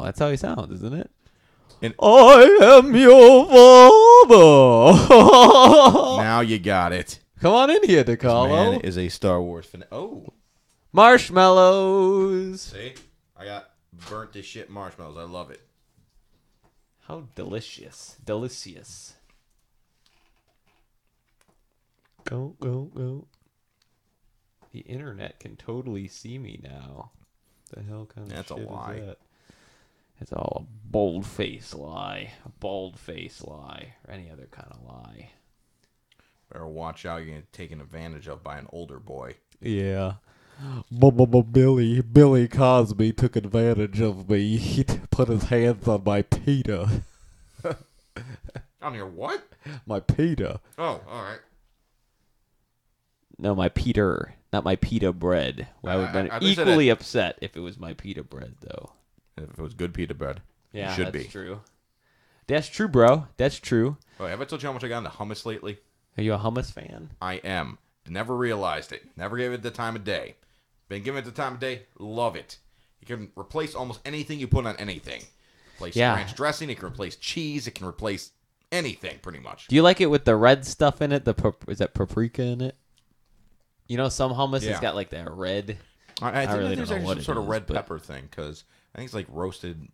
No, that's how he sounds, isn't it? And I am your father. now you got it. Come on in here, This DeCarlo. man is a Star Wars fan. Oh, Marshmallows. see, I got burnt to shit marshmallows. I love it. How delicious. Delicious. Go, go, go. The internet can totally see me now. The hell kind of That's a shit lie. is that? It's all a bold-faced lie. A bald-faced lie. Or any other kind of lie. Better watch out. You're getting taken advantage of by an older boy. Yeah. Billy Cosby took advantage of me. He put his hands on my pita. On your what? My pita. Oh, all right. No, my Peter. Not my pita bread. I would have been I thought you said equally upset if it was my pita bread, though. If it was good pita bread, Yeah, it should that's be. true. That's true, bro. That's true. Oh, have I told you how much I got into hummus lately? Are you a hummus fan? I am. Never realized it. Never gave it the time of day. Been given it the time of day. Love it. You can replace almost anything you put on anything. Replace ranch dressing. It can replace cheese. It can replace anything, pretty much. Do you like it with the red stuff in it? Is that paprika in it? You know, some hummus has got like that red. I think really there's don't know actually what some it sort of is, red but- pepper thing, because I think it's like roasted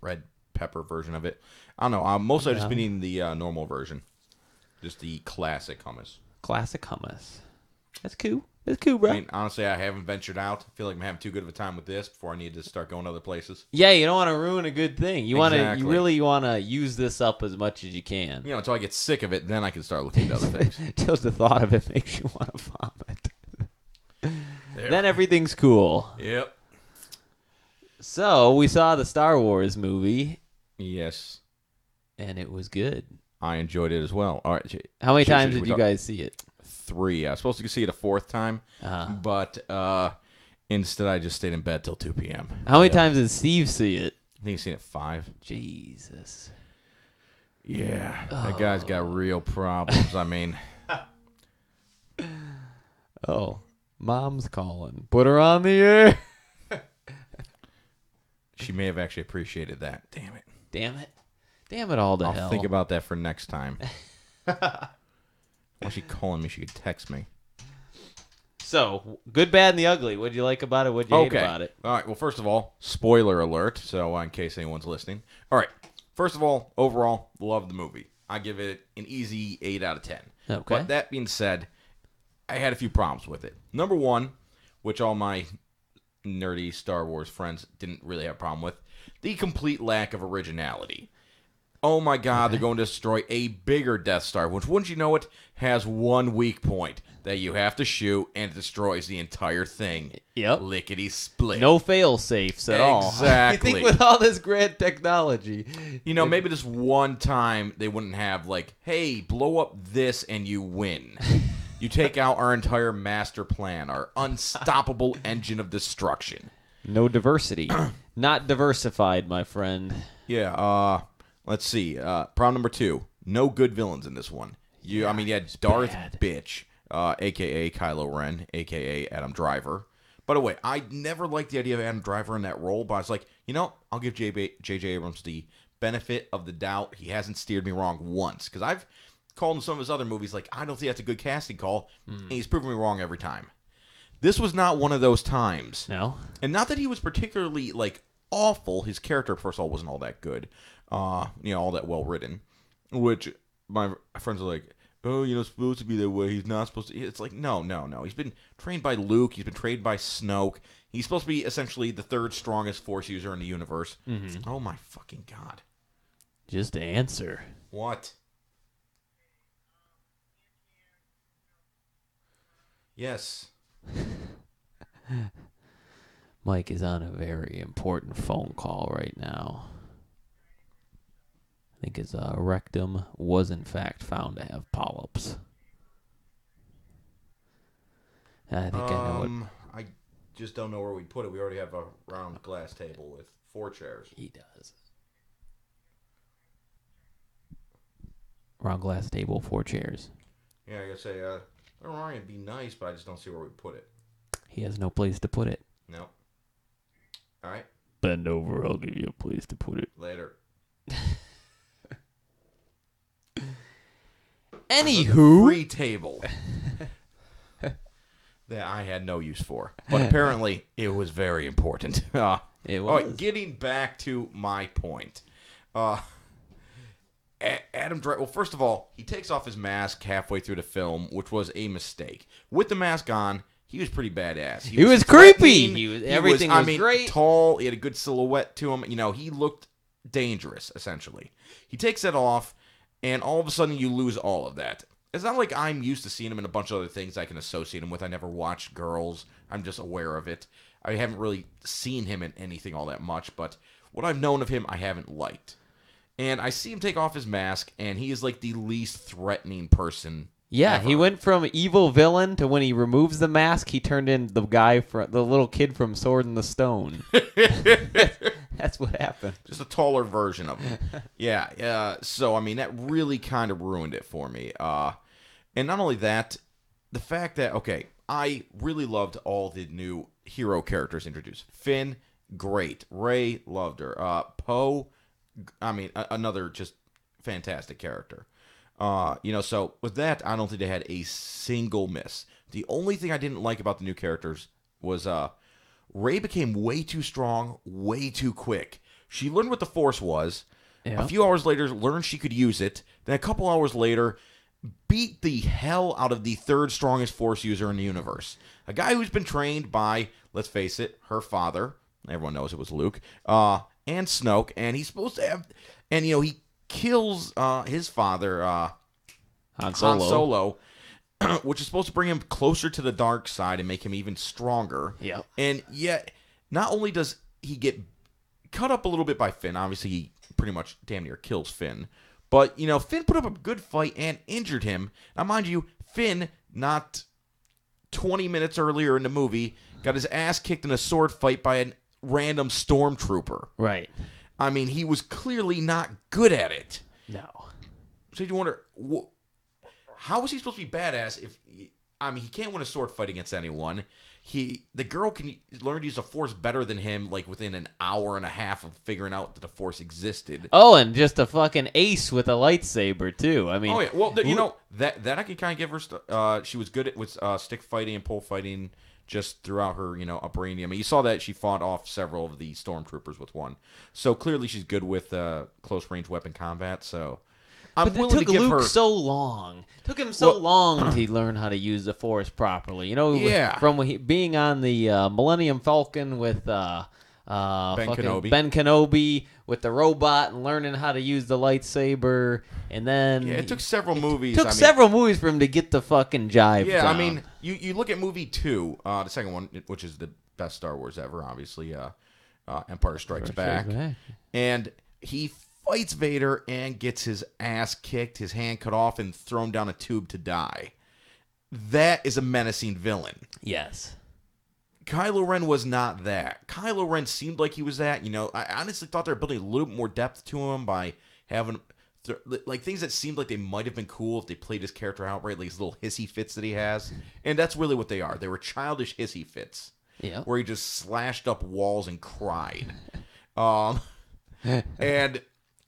red pepper version of it. I don't know. Mostly I've just been eating the normal version. Just the classic hummus. Classic hummus. That's cool. That's cool, bro. I mean, honestly, I haven't ventured out. I feel like I'm having too good of a time with this before I need to start going other places. Yeah, you don't want to ruin a good thing. You Exactly. you really want to use this up as much as you can. You know, until I get sick of it, then I can start looking at other things. Just the thought of it makes you want to vomit. There. Then everything's cool. Yep. So we saw the Star Wars movie, Yes. and it was good. I enjoyed it as well. All right. How many times we did you guys see it? 3. I was supposed to see it a 4th time, but instead I just stayed in bed till 2 p.m. How many times did Steve see it? I think he's seen it 5. Jesus. Yeah. That guy's got real problems. I mean, Oh, Mom's calling. Put her on the air. she may have actually appreciated that. Damn it. Damn it. Damn it all to I'll hell. think about that for next time. While she's calling me, she could text me. So, good, bad, and the ugly. What'd you like about it? What'd you hate about it? All right. Well, first of all, spoiler alert. So, in case anyone's listening. All right. First of all, overall, love the movie. I give it an easy 8 out of 10. Okay. But that being said, I had a few problems with it. Number one, which all my nerdy Star Wars friends didn't really have a problem with, the complete lack of originality. Oh my God, they're going to destroy a bigger Death Star, which, wouldn't you know it, has one weak point that you have to shoot, and it destroys the entire thing. Yep. Lickety split. No fail safes at all. Exactly. You think with all this grand technology, You know, maybe just one time they wouldn't have, like, hey, blow up this and you win. You take out our entire master plan, our unstoppable engine of destruction. no diversity, not diversified, my friend. Yeah, let's see. Problem number 2. No good villains in this one. You had Darth bad. Bitch, a.k.a. Kylo Ren, a.k.a. Adam Driver. By the way, I never liked the idea of Adam Driver in that role, but I was like, I'll give J.J. Abrams the benefit of the doubt. He hasn't steered me wrong once, because I've called in some of his other movies, like, I don't think that's a good casting call, and he's proven me wrong every time. This was not one of those times. No? And not that he was particularly, like, awful. His character, first of all, wasn't all that good. All that well written. Which my friends are like, oh, supposed to be that way. He's not supposed to. It's like, no. He's been trained by Luke. He's been trained by Snoke. He's supposed to be essentially the 3rd strongest Force user in the universe. Mm-hmm. Oh, my fucking God. Just answer. What? Yes. Mike is on a very important phone call right now. I think his rectum was in fact found to have polyps. I think I know what I just don't know where we put it. We already have a round glass table with 4 chairs. he does. Round glass table, 4 chairs. Yeah, I gotta say, it'd be nice, but I just don't see where we put it. He has no place to put it. No. All right. Bend over. I'll give you a place to put it. Later. Anywho. Free table. That I had no use for. But apparently, it was very important. It was. All right, getting back to my point. Adam Driver, well, first of all, he takes off his mask halfway through the film, which was a mistake. With the mask on, he was pretty badass. He was creepy. Everything was great. Tall. He had a good silhouette to him. You know, he looked dangerous, essentially. He takes that off, and all of a sudden you lose all of that. It's not like I'm used to seeing him in a bunch of other things I can associate him with. I never watched Girls. I'm just aware of it. I haven't really seen him in anything all that much, but what I've known of him, I haven't liked. And I see him take off his mask, and he is like the least threatening person. Yeah, ever. he went from evil villain to when he removes the mask, he turned into the little kid from Sword in the Stone. That's what happened. Just a taller version of him. Yeah. So, I mean, that really kind of ruined it for me. And not only that, the fact that, okay, I really loved all the new hero characters introduced. Finn, great. Rey, loved her. Poe, I mean, another just fantastic character. So with that, I don't think they had a single miss. The only thing I didn't like about the new characters was Rey became way too strong, way too quick. She learned what the Force was. Yeah. A few hours later, learned she could use it. Then a couple hours later, beat the hell out of the third strongest Force user in the universe. A guy who's been trained by, let's face it, her father. Everyone knows it was Luke. And Snoke. And he's supposed to have... And, he kills his father, Han Solo. Which is supposed to bring him closer to the dark side and make him even stronger. Yeah. And yet, not only does he get cut up a little bit by Finn, obviously he pretty much damn near kills Finn, but, Finn put up a good fight and injured him. Now, mind you, Finn, not 20 minutes earlier in the movie, got his ass kicked in a sword fight by a random stormtrooper. Right. I mean, he was clearly not good at it. No. So you wonder, how is he supposed to be badass if... I mean, he can't win a sword fight against anyone. The girl can learn to use the Force better than him, like within an hour and a half of figuring out that the Force existed. Oh, and just a fucking ace with a lightsaber too. I mean, oh yeah, well, that I can kind of give her. She was good at stick fighting and pole fighting just throughout her upbringing. I mean, you saw that she fought off several of the stormtroopers with one. So clearly, she's good with close range weapon combat. So. But it took Luke so long. It took him so long to learn how to use the Force properly. From being on the Millennium Falcon with Ben Kenobi with the robot and learning how to use the lightsaber, and then it took several movies. It took several movies for him to get the fucking jive. Yeah, down. I mean, you look at movie 2, the second one, which is the best Star Wars ever, obviously, Empire Strikes Back, and he fights Vader and gets his ass kicked, his hand cut off, and thrown down a tube to die. That is a menacing villain. Yes. Kylo Ren was not that. Kylo Ren seemed like he was that. I honestly thought they were building a little bit more depth to him by having things that seemed like they might have been cool if they played his character out right, like his little hissy fits that he has. And that's really what they are. They were childish hissy fits. Yeah. Where he just slashed up walls and cried.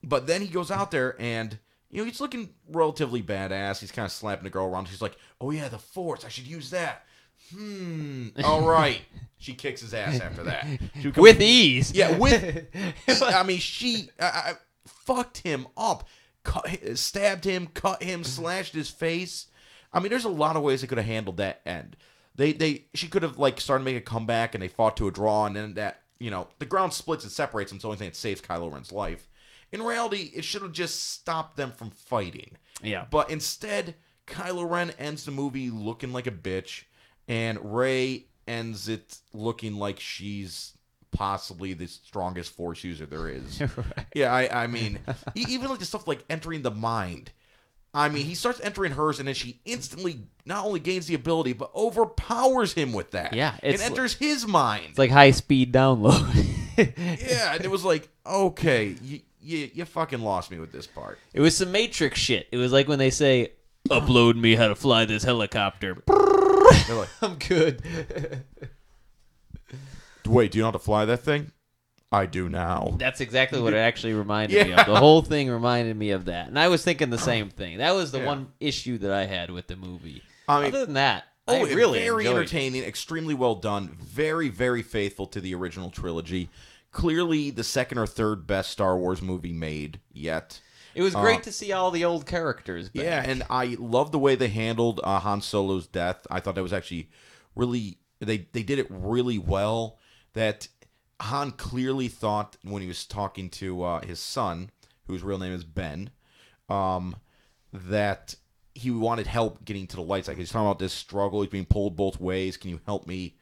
But then he goes out there and, he's looking relatively badass. He's kind of slapping the girl around. She's like, oh, yeah, the Force. I should use that. All right. She kicks his ass after that. With ease. Yeah, I mean, she fucked him up. Stabbed him, cut him, slashed his face. I mean, there's a lot of ways they could have handled that end. She could have, started making a comeback, and they fought to a draw, and then that, the ground splits and separates them. It's the only thing that saves Kylo Ren's life. In reality, it should have just stopped them from fighting. Yeah. But instead, Kylo Ren ends the movie looking like a bitch, and Rey ends it looking like she's possibly the strongest Force user there is. Right. Yeah, I mean, even like the stuff like entering the mind. I mean, he starts entering hers, and then she instantly not only gains the ability, but overpowers him with that. Yeah. And enters his mind. It's like high-speed download. Yeah, and it was like, okay, you fucking lost me with this part. It was some Matrix shit. It was like when they say, upload me how to fly this helicopter. Like, I'm good. wait, do you know how to fly that thing? I do now. That's exactly what it actually reminded me of. The whole thing reminded me of that. And I was thinking the same thing. That was the one issue that I had with the movie. I mean, other than that, I really very enjoyed entertaining, extremely well done, very, very faithful to the original trilogy. Clearly the second or third best Star Wars movie made yet. It was great to see all the old characters back. Yeah, and I love the way they handled Han Solo's death. I thought that was actually really... They did it really well. That Han clearly thought when he was talking to his son, whose real name is Ben, that he wanted help getting to the light side. He's talking about this struggle. He's being pulled both ways. Can you help me,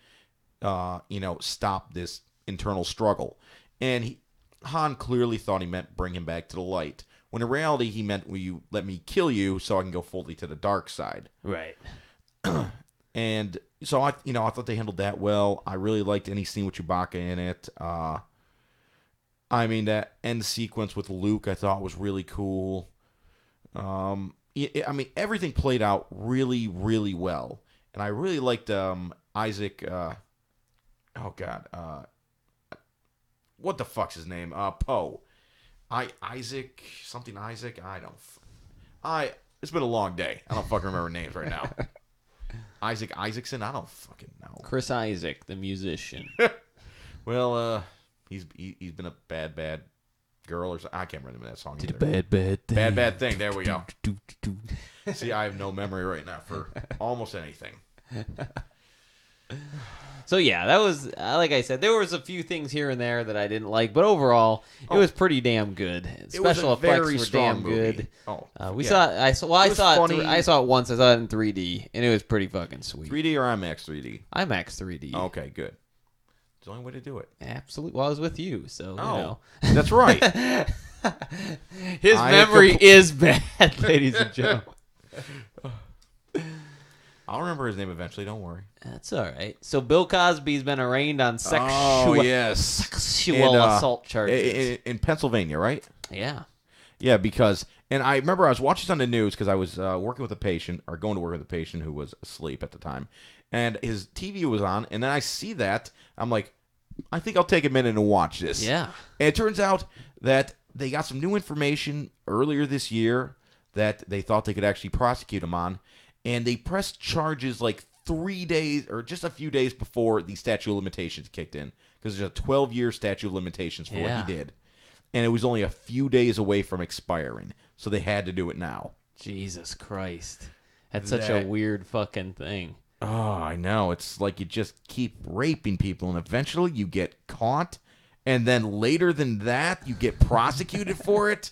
stop this internal struggle? And Han clearly thought he meant bring him back to the light. When in reality, he meant, will you let me kill you so I can go fully to the dark side? Right. And so I thought they handled that well. I really liked any scene with Chewbacca in it. I mean, that end sequence with Luke I thought was really cool. I mean, everything played out really, really well. And I really liked Isaac. What the fuck's his name? Poe. Isaac. It's been a long day. I don't fucking remember names right now. Isaac Isaacson? I don't fucking know. Chris Isaac, the musician. Well, he's been a bad girl or something. I can't remember that song either. Bad thing. Bad thing. There we go. See, I have no memory right now for almost anything. So yeah, that was like I said. There was a few things here and there that I didn't like, but overall, it was pretty damn good. Special effects were damn good. I saw it once. I saw it in 3D, and it was pretty fucking sweet. 3D or IMAX 3D? IMAX 3D. Okay, good. It's the only way to do it. Absolutely. Well, I was with you, so you know. That's right. His memory is bad, ladies and gentlemen. I'll remember his name eventually. Don't worry. That's all right. So Bill Cosby's been arraigned on sexual assault charges in Pennsylvania, right? Yeah. Yeah, because and I remember I was watching on the news because I was working with a patient or going to work with a patient who was asleep at the time, and his TV was on, and then I see that I'm like, I think I'll take a minute and watch this. Yeah. And it turns out that they got some new information earlier this year that they thought they could actually prosecute him on. And they pressed charges like 3 days or just a few days before the statute of limitations kicked in. Because there's a 12-year statute of limitations for what he did. And it was only a few days away from expiring. So they had to do it now. Jesus Christ. That's such a weird fucking thing. Oh, I know. It's like you just keep raping people and eventually you get caught. And then later than that, you get prosecuted for it.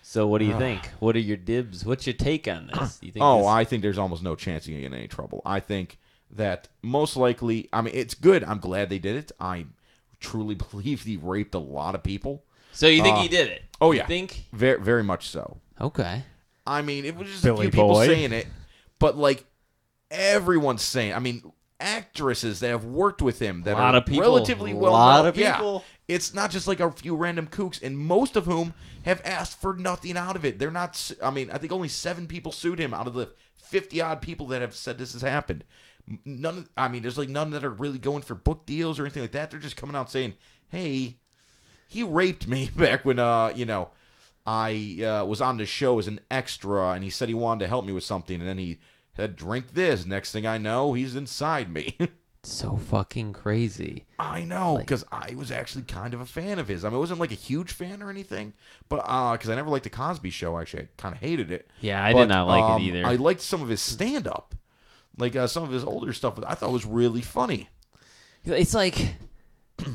So what do you think? What are your dibs? What's your take on this? Do you think I think there's almost no chance you get in any trouble. I think that most likely, I mean, it's good. I'm glad they did it. I truly believe he raped a lot of people. So you think he did it? Oh, yeah. You think? Very, very much so. Okay. I mean, it was just a few people saying it, but like everyone's saying. I mean, actresses that have worked with him that are relatively well known. A lot of people. Yeah. It's not just like a few random kooks, and most of whom have asked for nothing out of it. They're not. I mean, I think only 7 people sued him out of the 50-odd people that have said this has happened. There's like none that are really going for book deals or anything like that. They're just coming out saying, "Hey, he raped me back when I was on the show as an extra, and he said he wanted to help me with something, and then he said, drink this. Next thing I know, he's inside me." So fucking crazy. I know, because I was actually kind of a fan of his. I mean, I wasn't like a huge fan or anything, but because I never liked the Cosby Show. Actually, I kind of hated it. Yeah, I did not like it either. I liked some of his stand-up, like some of his older stuff. I thought was really funny. It's like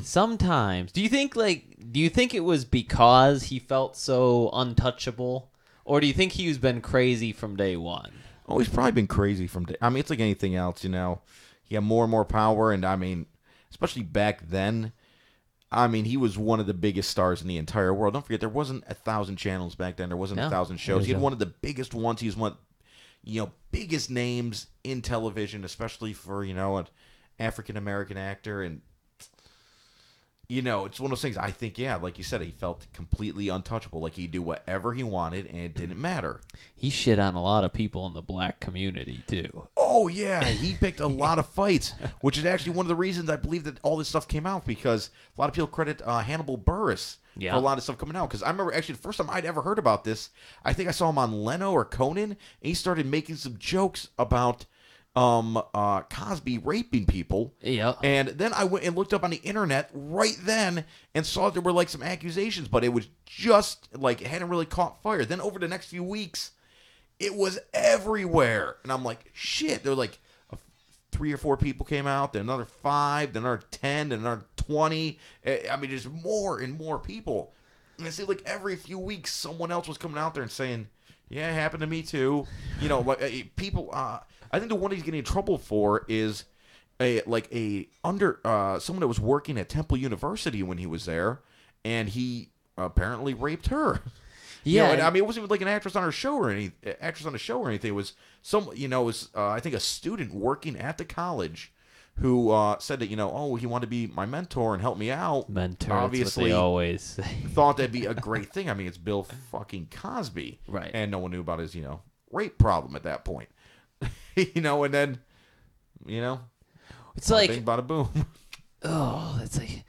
sometimes. Do you think it was because he felt so untouchable, or do you think he's been crazy from day one? Oh, he's probably been crazy from day. I mean, it's like anything else, you know. He had more and more power, and I mean, especially back then, I mean, he was one of the biggest stars in the entire world. Don't forget, there wasn't 1,000 channels back then. There wasn't 1,000 shows. He had one of the biggest ones. He was one, biggest names in television, especially for, an African-American actor. And, it's one of those things. I think, like you said, he felt completely untouchable. Like he'd do whatever he wanted, and it didn't matter. He shit on a lot of people in the black community, too. Oh, yeah. He picked a lot of fights, which is actually one of the reasons I believe that all this stuff came out, because a lot of people credit Hannibal Buress for a lot of stuff coming out. Because I remember actually the first time I'd ever heard about this, I think I saw him on Leno or Conan, and he started making some jokes about Cosby raping people. Yeah. And then I went and looked up on the internet right then and saw there were like some accusations, but it was just like it hadn't really caught fire. Then over the next few weeks, it was everywhere. And I'm like, shit. There were like 3 or 4 people came out, then another 5, then another 10, then another 20. I mean, there's more and more people. And it seemed like every few weeks someone else was coming out there and saying, yeah, it happened to me too. You know, like people. I think the one he's getting in trouble for is someone that was working at Temple University when he was there, and he apparently raped her. Yeah, you know, and, I mean, it wasn't even like an actress on a show or anything. It was I think a student working at the college who said that, he wanted to be my mentor and help me out. Mentor, obviously, that's what they always say. Thought that'd be a great thing. I mean, it's Bill fucking Cosby, right? And no one knew about his rape problem at that point. And then, it's like, bing, bada boom. Oh, it's like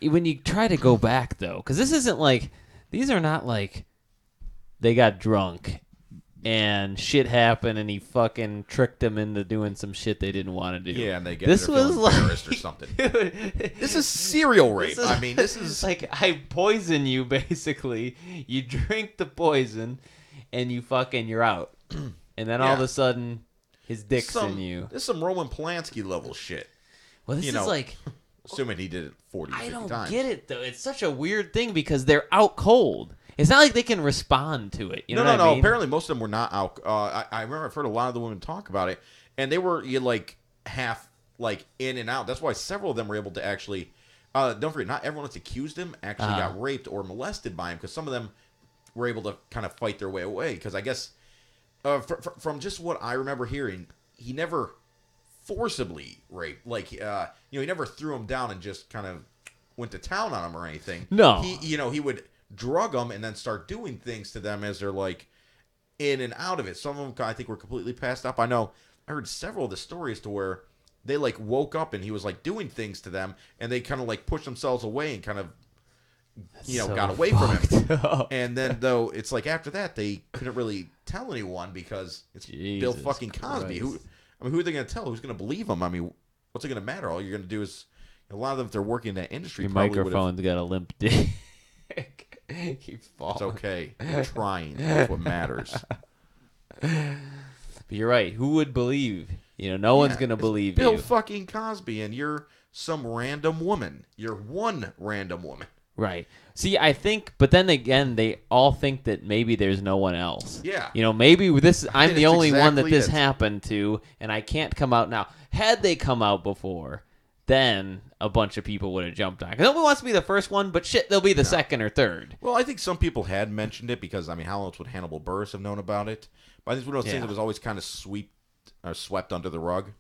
when you try to go back though, because this isn't like, these are not like they got drunk and shit happened and he fucking tricked them into doing some shit they didn't want to do. Yeah, and they get embarrassed or something. Dude, this is serial rape. This is like, I poison you basically. You drink the poison and you're out. And then all of a sudden, his dick's in you. This is some Roman Polanski level shit. Well, this is like... Assuming he did it 40 50 times. I don't get it, though. It's such a weird thing because they're out cold. It's not like they can respond to it. You know what I mean? Apparently, most of them were not out. I remember I've heard a lot of the women talk about it, and they were half in and out. That's why several of them were able to actually... don't forget, not everyone that's accused him actually got raped or molested by him, because some of them were able to kind of fight their way away, because I guess... from just what I remember hearing, he never forcibly raped. He never threw him down and just kind of went to town on him or anything. No. He would drug them and then start doing things to them as they're in and out of it. Some of them I think were completely passed up. I heard several of the stories to where they woke up and he was doing things to them, and they kind of pushed themselves away and kind of got away from him. And then, though, it's after that, they couldn't really tell anyone because it's Bill fucking Cosby. Who are they going to tell? Who's going to believe him? I mean, what's it going to matter? All you're going to do is, a lot of them, if they're working in that industry, your microphone's got a limp dick. Keeps falling. It's okay. You're trying. That's what matters. But you're right. Who would believe? No one's going to believe Bill you. Bill fucking Cosby, and you're some random woman. You're one random woman. Right. See, I think, but then again, they all think that maybe there's no one else. Yeah. Maybe I'm the only one that this happened to, and I can't come out now. Had they come out before, then a bunch of people would have jumped on. Because nobody wants to be the first one, but shit, they'll be the second or third. Well, I think some people had mentioned it because, how else would Hannibal Buress have known about it? But I think it's one of those things that was always kind of swept under the rug.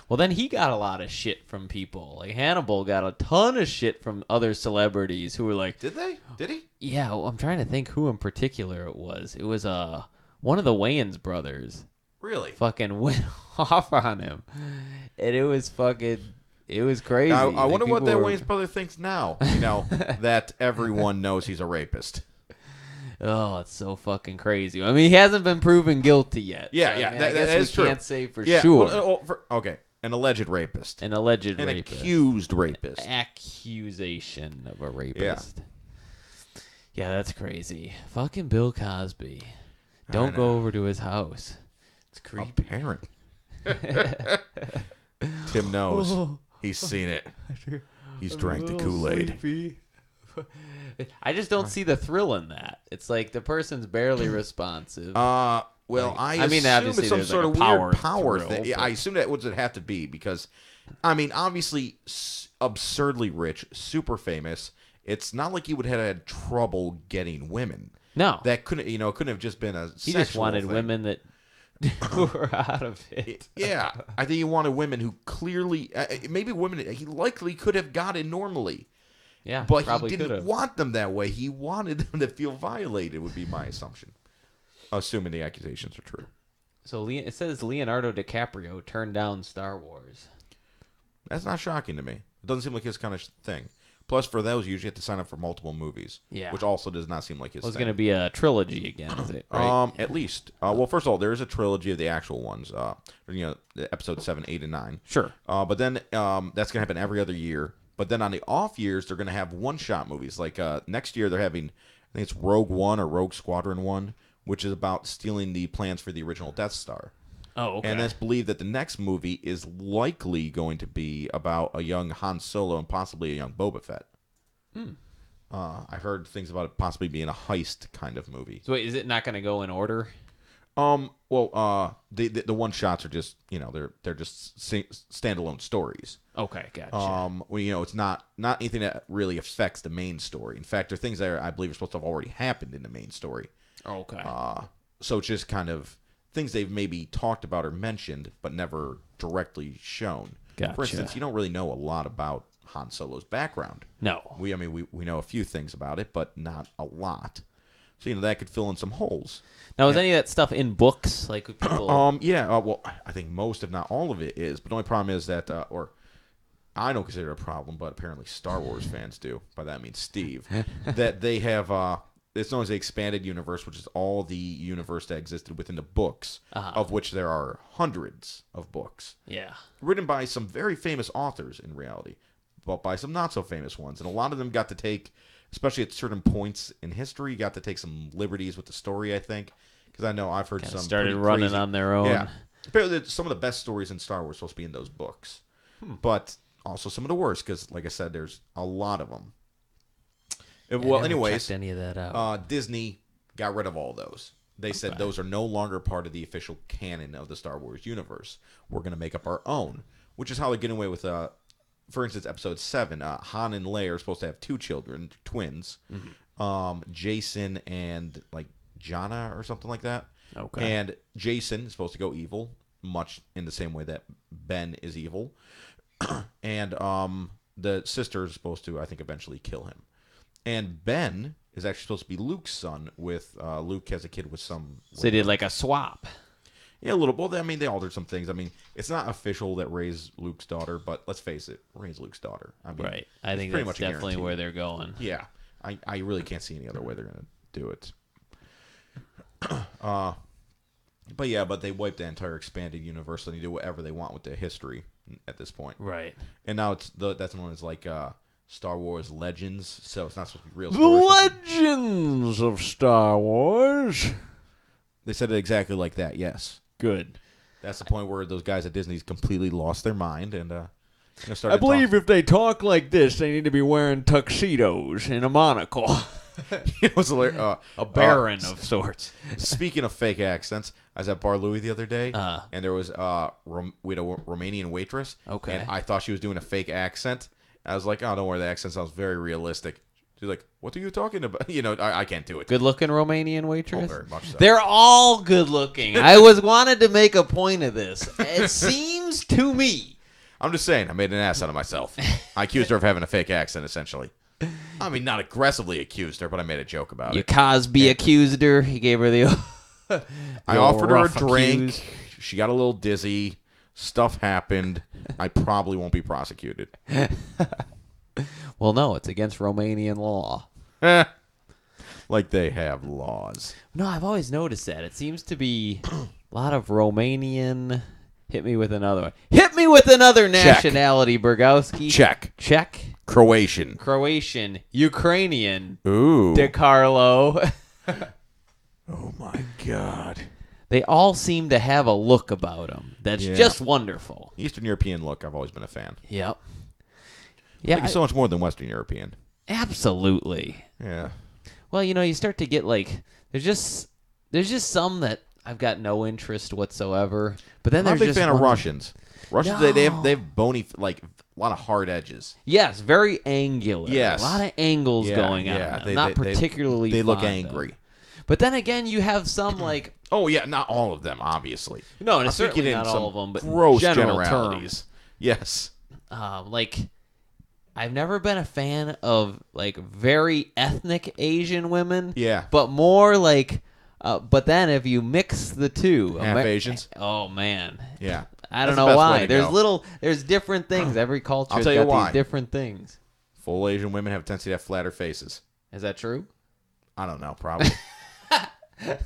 Well, then he got a lot of shit from people. Hannibal got a ton of shit from other celebrities who were like... Did they? Did he? Yeah, well, I'm trying to think who in particular it was. It was one of the Wayans brothers. Really? Fucking went off on him. And it was fucking... It was crazy. I wonder what that Wayans brother thinks now, that everyone knows he's a rapist. Oh, it's so fucking crazy. I mean, he hasn't been proven guilty yet. Yeah, so, yeah, that is true. Can't say for sure. Sure. Okay, an alleged rapist. An alleged rapist. Accused rapist. Accusation of a rapist. Yeah, that's crazy. Fucking Bill Cosby. Don't go over to his house. It's creepy. Apparent. Tim knows. He's seen it. He's drank the Kool-Aid. I just don't see the thrill in that. It's like the person's barely responsive. Well, I mean, obviously it's some sort of weird power thing. Yeah, I assume that would have to be because, obviously, absurdly rich, super famous. It's not like he would have had trouble getting women. No, that couldn't have just been a. He just wanted women that were out of it. Yeah, I think he wanted women who clearly, maybe women he likely could have gotten normally. Yeah, but he didn't want them that way. He wanted them to feel violated, would be my assumption. Assuming the accusations are true. So it says Leonardo DiCaprio turned down Star Wars. That's not shocking to me. It doesn't seem like his kind of thing. Plus, for those, you usually have to sign up for multiple movies. Yeah. Which also does not seem like his thing. It's going to be a trilogy again, is it? Right? At least. Well, first of all, there is a trilogy of the actual ones. The episode 7, 8, and 9. Sure. But then that's going to happen every other year. But then on the off years, they're going to have one-shot movies. Like next year, they're having, I think it's Rogue One or Rogue Squadron 1, which is about stealing the plans for the original Death Star. Oh, okay. And it's believed that the next movie is likely going to be about a young Han Solo and possibly a young Boba Fett. I've heard things about it possibly being a heist kind of movie. So wait, is it not going to go in order? Well, the one shots are just they're just standalone stories. Okay, gotcha. Well, it's not anything that really affects the main story. In fact, there are things that I believe are supposed to have already happened in the main story. Okay. So it's just kind of things they've maybe talked about or mentioned, but never directly shown. Gotcha. For instance, you don't really know a lot about Han Solo's background. No. We know a few things about it, but not a lot. So that could fill in some holes. Now, is any of that stuff in books? Like people? Yeah. Well, I think most, if not all of it, is. But the only problem is that, or I don't consider it a problem, but apparently Star Wars fans do. By that I mean Steve. That they have. It's known as the expanded universe, which is all the universe that existed within the books, of which there are hundreds of books. Yeah. Written by some very famous authors in reality, but by some not so famous ones. And a lot of them got to take, especially at certain points in history, got to take some liberties with the story, I think. Because I know I've heard some started running crazy, on their own. Yeah. Apparently some of the best stories in Star Wars are supposed to be in those books. But also some of the worst, because like I said, there's a lot of them. Well, anyways, checked any of that out. Disney got rid of all those. They said those are no longer part of the official canon of the Star Wars universe. We're going to make up our own, which is how they're getting away with, for instance, Episode 7. Han and Leia are supposed to have two children, twins, Jason and like Jana or something like that. Okay. And Jason is supposed to go evil, much in the same way that Ben is evil. And the sister is supposed to, I think, eventually kill him. And Ben is actually supposed to be Luke's son. With Luke has a kid with some. So they did like a swap. Yeah, a little. Well, I mean, they altered some things. I mean, it's not official that Rey's Luke's daughter, but let's face it, Rey's Luke's daughter. I mean, right. I think that's definitely where they're going. Yeah, I really can't see any other way they're going to do it. But they wiped the entire expanded universe and they do whatever they want with their history at this point. Right. And now that's known as like Star Wars Legends, so it's not supposed to be real The stories. Legends of Star Wars. They said it exactly like that, yes. Good. That's the point where those guys at Disney's completely lost their mind and I believe if they talk like this, they need to be wearing tuxedos and a monocle. It was hilarious. A baron of sorts. Speaking of fake accents, I was at Bar Louie the other day, and there was we had a Romanian waitress. Okay. And I thought she was doing a fake accent. I was like, oh, don't worry, the accent sounds very realistic. She's like, what are you talking about? I can't do it. Good-looking Romanian waitress? Oh, very much so. They're all good-looking. I wanted to make a point of this. It seems to me. I'm just saying, I made an ass out of myself. I accused her of having a fake accent, essentially. I mean, not aggressively accused her, but I made a joke about it. Cosby accused her. He gave her the I offered her a drink. She got a little dizzy. Stuff happened. I probably won't be prosecuted. Well, no, it's against Romanian law. Like they have laws. No, I've always noticed that. It seems to be a lot of Romanian. Hit me with another one. Hit me with another nationality, Burgowski. Czech. Croatian. Ukrainian. Ooh. DiCarlo. Oh, my God. They all seem to have a look about them that's just wonderful. Eastern European look, I've always been a fan. Yep. Yeah, so much more than Western European. Absolutely. Yeah. Well, you start to get like there's just some that I've got no interest whatsoever. But then I'm there's a big fan of Russians. Russians, No. they have bony, like a lot of hard edges. Yes, very angular. Yes. A lot of angles going on. Yeah. Not particularly. They look fond angry. of. But then again, you have some like. Oh yeah, not all of them, obviously. No, and I'm certainly thinking not in all of some them, but gross general generalities. terms. Yes. Like, I've never been a fan of like very ethnic Asian women. Yeah. But more like But then if you mix the two, half Asians. Oh man. Yeah. I don't know why. There's different things. Every culture's got these different things. Full Asian women have a tendency to have flatter faces. Is that true? I don't know. Probably. A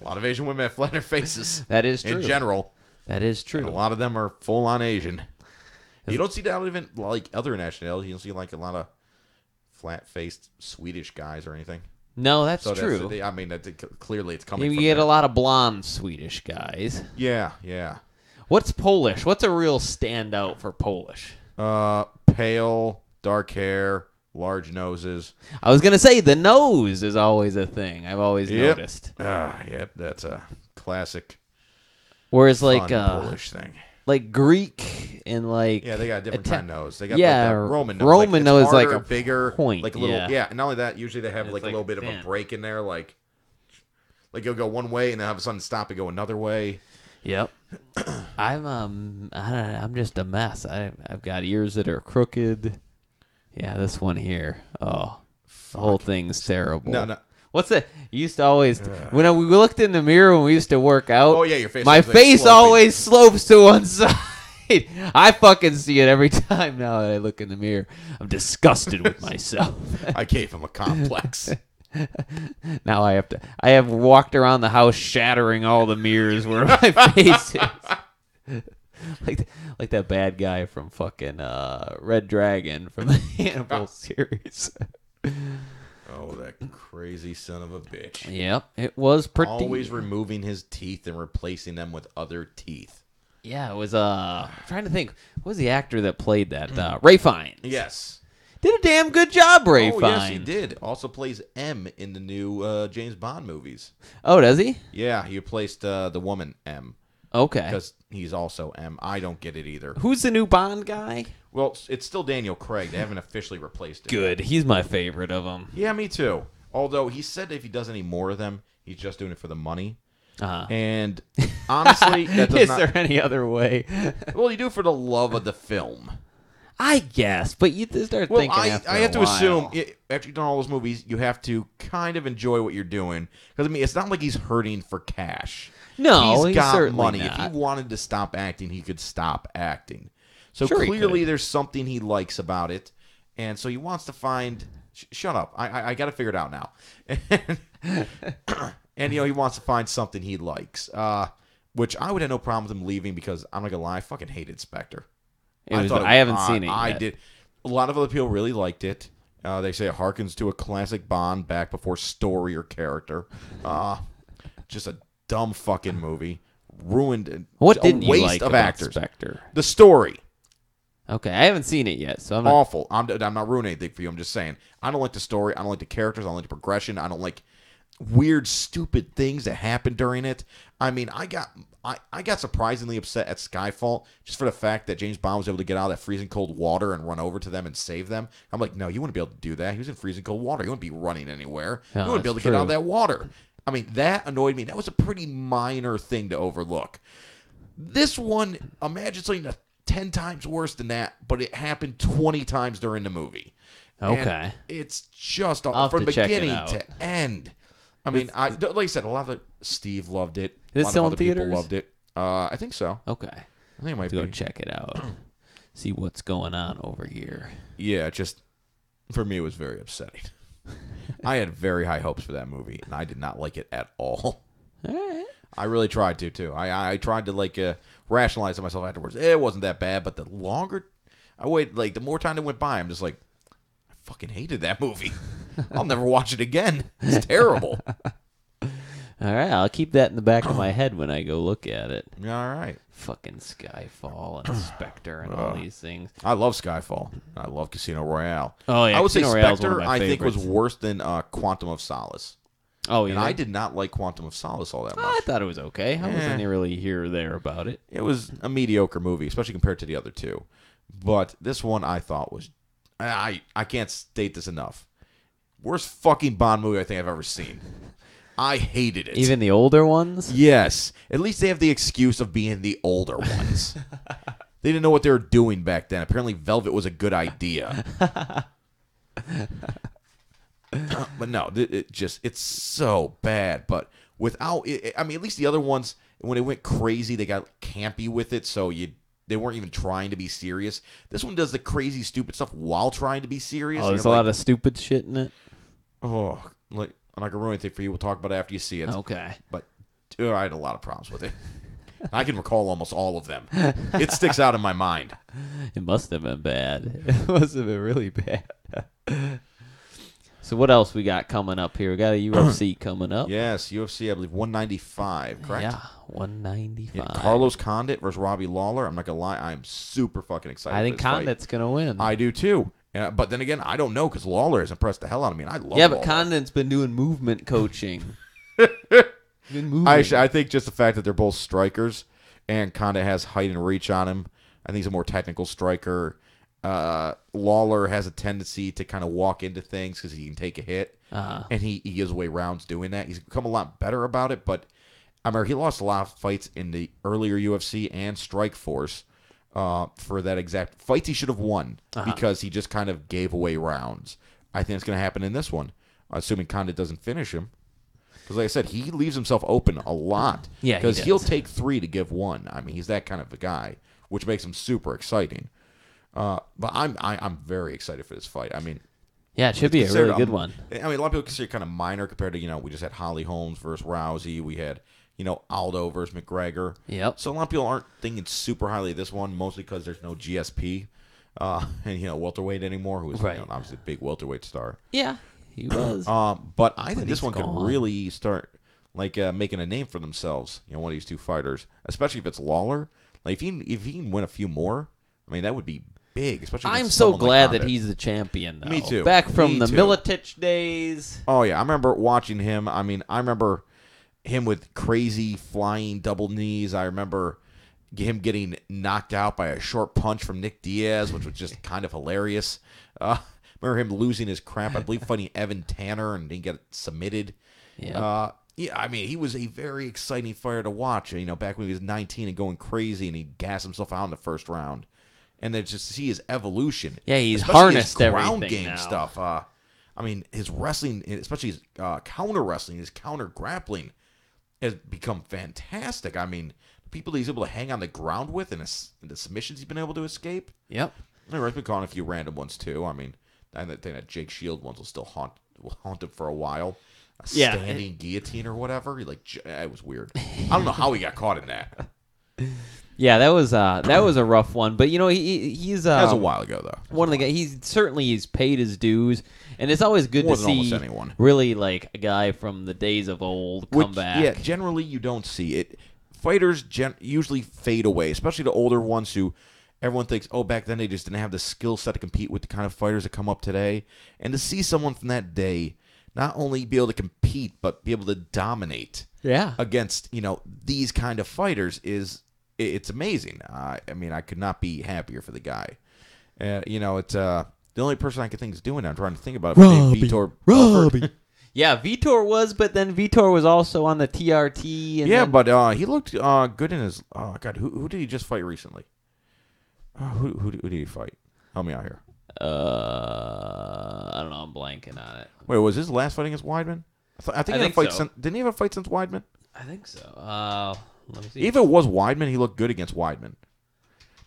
lot of Asian women have flatter faces. That is true. In general. That is true. And a lot of them are full on Asian. You don't see that even like other nationalities. You don't see like a lot of flat faced Swedish guys or anything. No, that's true. Clearly it's coming from You get a lot of blonde Swedish guys. Yeah. What's Polish? What's a real standout for Polish? Pale, dark hair, large noses. I was going to say the nose is always a thing. I've always noticed. Yep, that's a classic. Whereas Polish thing. Like Greek and like they got a different kind of nose. They got Roman nose. Roman nose is like a bigger point, like a little and not only that, usually they have like a little bit of a break in there, like you'll go one way and then have a sudden stop and go another way. Yep. I'm just a mess. I've got ears that are crooked. Yeah, this one here. Oh, the whole thing's terrible. No. What's that? You used to always when we looked in the mirror when we used to work out. Oh yeah, your face. My face always slopes to one side. I fucking see it every time now that I look in the mirror. I'm disgusted with myself. I gave him a complex. Now I have walked around the house shattering all the mirrors where my face is. like that bad guy from fucking Red Dragon from the Hannibal series. Oh, that crazy son of a bitch. Yep, it was pretty. Always removing his teeth and replacing them with other teeth. Yeah, it was, I'm trying to think. What was the actor that played that? Ray Fiennes. Yes. Did a damn good job, Ray Fiennes. Yes, he did. Also plays M in the new James Bond movies. Oh, does he? Yeah, he replaced the woman M. Okay. Because he's also M. I don't get it either. Who's the new Bond guy? Well, it's still Daniel Craig. They haven't officially replaced him. Good. He's my favorite of them. Yeah, me too. Although he said if he does any more of them, he's just doing it for the money. And honestly, that does Is not... there any other way? Well, you do it for the love of the film. I guess, but you start thinking after I have to a while. assume, after you've done all those movies, you have to kind of enjoy what you're doing. Because, I mean, it's not like he's hurting for cash. No, he's got certainly money. not. If he wanted to stop acting, he could stop acting. So Sure clearly there's something he likes about it. And so he wants to find... Shut up. I got to figure it out now. And, he wants to find something he likes. Which I would have no problem with him leaving because, I'm not going to lie, I fucking hated Spectre. I haven't seen it yet. I did. A lot of other people really liked it. They say it harkens to a classic Bond back before story or character. Just a dumb fucking movie. Ruined. What didn't waste you like of about actors. Spectre? The story. Okay, I haven't seen it yet, so I'm not... Awful. I'm not ruining anything for you. I'm just saying. I don't like the story. I don't like the characters. I don't like the progression. I don't like weird, stupid things that happen during it. I mean, I got surprisingly upset at Skyfall just for the fact that James Bond was able to get out of that freezing cold water and run over to them and save them. I'm like, no, you wouldn't be able to do that. He was in freezing cold water. He wouldn't be running anywhere. No, you wouldn't be able to get out of that water. I mean, that annoyed me. That was a pretty minor thing to overlook. This one, imagine something 10 times worse than that, but it happened 20 times during the movie. Okay. And it's just I'll from have to check it beginning out. to end. I mean, like I said, a lot of Steve loved it. Is it a lot still of in other people theaters? loved it. I think so. Okay. I think it might Go be. check it out. See what's going on over here. Yeah, just for me, it was very upsetting. I had very high hopes for that movie, and I did not like it at all. All right. I really tried to, too. I tried to, rationalize to myself afterwards. It wasn't that bad, but the longer I wait, the more time that went by, I'm just like, I fucking hated that movie. I'll never watch it again. It's terrible. All right, I'll keep that in the back of my head when I go look at it. All right. Fucking Skyfall and Spectre and all these things. I love Skyfall. I love Casino Royale. Oh, yeah. I would Casino say Royale's Spectre, one of my I think, was favorites. worse than Quantum of Solace. Oh, yeah. And I did not like Quantum of Solace all that much. I thought it was okay. I wasn't really here or there about it. It was a mediocre movie, especially compared to the other two. But this one I thought was... I can't state this enough. Worst fucking Bond movie I think I've ever seen. I hated it. Even the older ones? Yes. At least they have the excuse of being the older ones. They didn't know what they were doing back then. Apparently Velvet was a good idea. But no, it's so bad. But without it, I mean, at least the other ones, when it went crazy, they got campy with it, so they weren't even trying to be serious. This one does the crazy, stupid stuff while trying to be serious. Oh, there's a lot of stupid shit in it. Oh, like I'm not gonna ruin anything for you. We'll talk about it after you see it. Okay. But I had a lot of problems with it. I can recall almost all of them. It sticks out in my mind. It must have been bad. It must have been really bad. So what else we got coming up here? We got a UFC coming up. Yes, UFC, I believe 195, correct? Yeah, 195. Yeah, Carlos Condit versus Robbie Lawler. I'm not going to lie. I'm super fucking excited I think for this Condit's going to win. I do too. But then again, I don't know because Lawler has impressed the hell out of me. And I love Lawler. But Condit's been doing movement coaching. I think just the fact that they're both strikers and Condit has height and reach on him. I think he's a more technical striker. Lawler has a tendency to kind of walk into things because he can take a hit, and he gives away rounds doing that. He's become a lot better about it, but I remember he lost a lot of fights in the earlier UFC and Strikeforce for that exact fights he should have won because he just kind of gave away rounds. I think it's going to happen in this one, assuming Condit doesn't finish him. Because like I said, he leaves himself open a lot. Yeah, because he'll take 3 to give 1. I mean, he's that kind of a guy, which makes him super exciting. But I'm very excited for this fight. I mean, yeah, it should be a really good one. I mean, a lot of people consider it kind of minor compared to, we just had Holly Holmes versus Rousey. We had, Aldo versus McGregor. Yep. So a lot of people aren't thinking super highly of this one, mostly because there's no GSP and, welterweight anymore, who is obviously a big welterweight star. Yeah, he was. But I think this one could really start, making a name for themselves, one of these two fighters, especially if it's Lawler. Like, if he can win a few more, I mean, that would be big, especially. I'm so glad that he's the champion, though. Me too. Back from the Militich days. Oh, yeah. I remember watching him. I mean, I remember him with crazy flying double knees. I remember him getting knocked out by a short punch from Nick Diaz, which was just kind of hilarious. Remember him losing his crap, I believe, fighting Evan Tanner and didn't get submitted. Yeah. Yeah, I mean, he was a very exciting fighter to watch, back when he was 19 and going crazy, and he gassed himself out in the first round. And then just to see his evolution. Yeah, he's his harnessed ground everything game now. stuff. I mean, his wrestling, especially his counter wrestling, his counter grappling, has become fantastic. I mean, the people that he's able to hang on the ground with and the submissions he's been able to escape. Yep. He's been calling a few random ones, too. I mean, I think that Jake Shield ones will still haunt him for a while. Standing guillotine or whatever. It was weird. I don't know how he got caught in that. Yeah, that was a rough one. But he's that was a while ago though. One of the guys. He's paid his dues, and it's always good to see really like a guy from the days of old come back. Yeah, generally you don't see it. Fighters usually fade away, especially the older ones who everyone thinks, back then they just didn't have the skill set to compete with the kind of fighters that come up today. And to see someone from that day not only be able to compete, but be able to dominate against, these kind of fighters it's amazing. I mean, I could not be happier for the guy. It's the only person I can think is doing that. I'm trying to think about it. Vitor Belfort. Yeah, Vitor was, but then Vitor was also on the TRT. And but he looked good in his. Oh God, who did he just fight recently? Who did he fight? Help me out here. I don't know. I'm blanking on it. Wait, was his last fight against Weidman? I think he had a fight. So. Didn't he have a fight since Weidman? I think so. Let me see. If it was Weidman, he looked good against Weidman.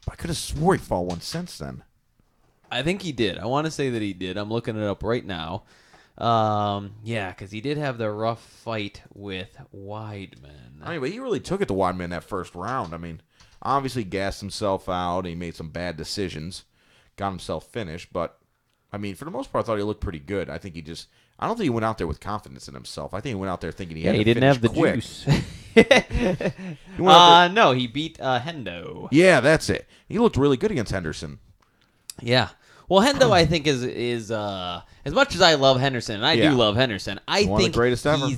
But I could have swore he fought one since then. I think he did. I want to say that he did. I'm looking it up right now. Yeah, because he did have the rough fight with Weidman. I mean, but he really took it to Weidman in that first round. I mean, obviously gassed himself out. He made some bad decisions. Got himself finished. But, I mean, for the most part, I thought he looked pretty good. I think I don't think he went out there with confidence in himself. I think he went out there thinking he had to didn't have the quick. Juice. No, he beat Hendo. Yeah, that's it. He looked really good against Henderson. Yeah. Well, Hendo, I think, is as much as I love Henderson, and I do love Henderson, I think the greatest ever.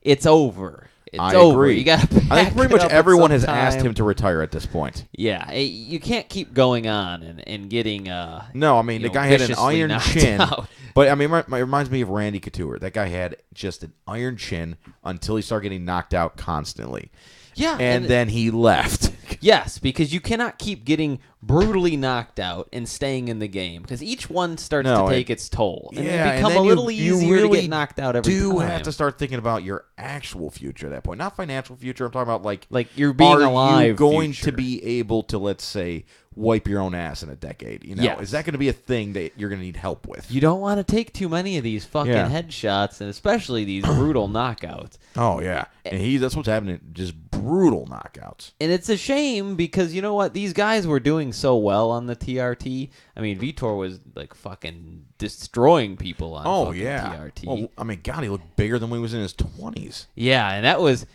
It's over. I agree. You got to. I think pretty much everyone has asked him to retire at this point. Yeah, you can't keep going on and getting. No, I mean the guy had an iron chin, out. But I mean, it reminds me of Randy Couture. That guy had just an iron chin until he started getting knocked out constantly. Yeah, and then he left. Yes, because you cannot keep getting brutally knocked out and staying in the game, because each one starts to take its toll, and yeah, it become a little easier to get knocked out every time. You have to start thinking about your actual future at that point, not financial future. I'm talking about like you're being alive. Are you going future. to be able to, let's say, wipe your own ass in a decade? You know, yes. Is that going to be a thing that you're going to need help with? You don't want to take too many of these fucking headshots, and especially these brutal knockouts. Oh yeah, and that's what's happening. Just brutal knockouts. And it's a shame because you know what? These guys were doing so well on the TRT. I mean, Vitor was like fucking destroying people on TRT. Well, I mean, God, he looked bigger than when he was in his 20s. Yeah, and that was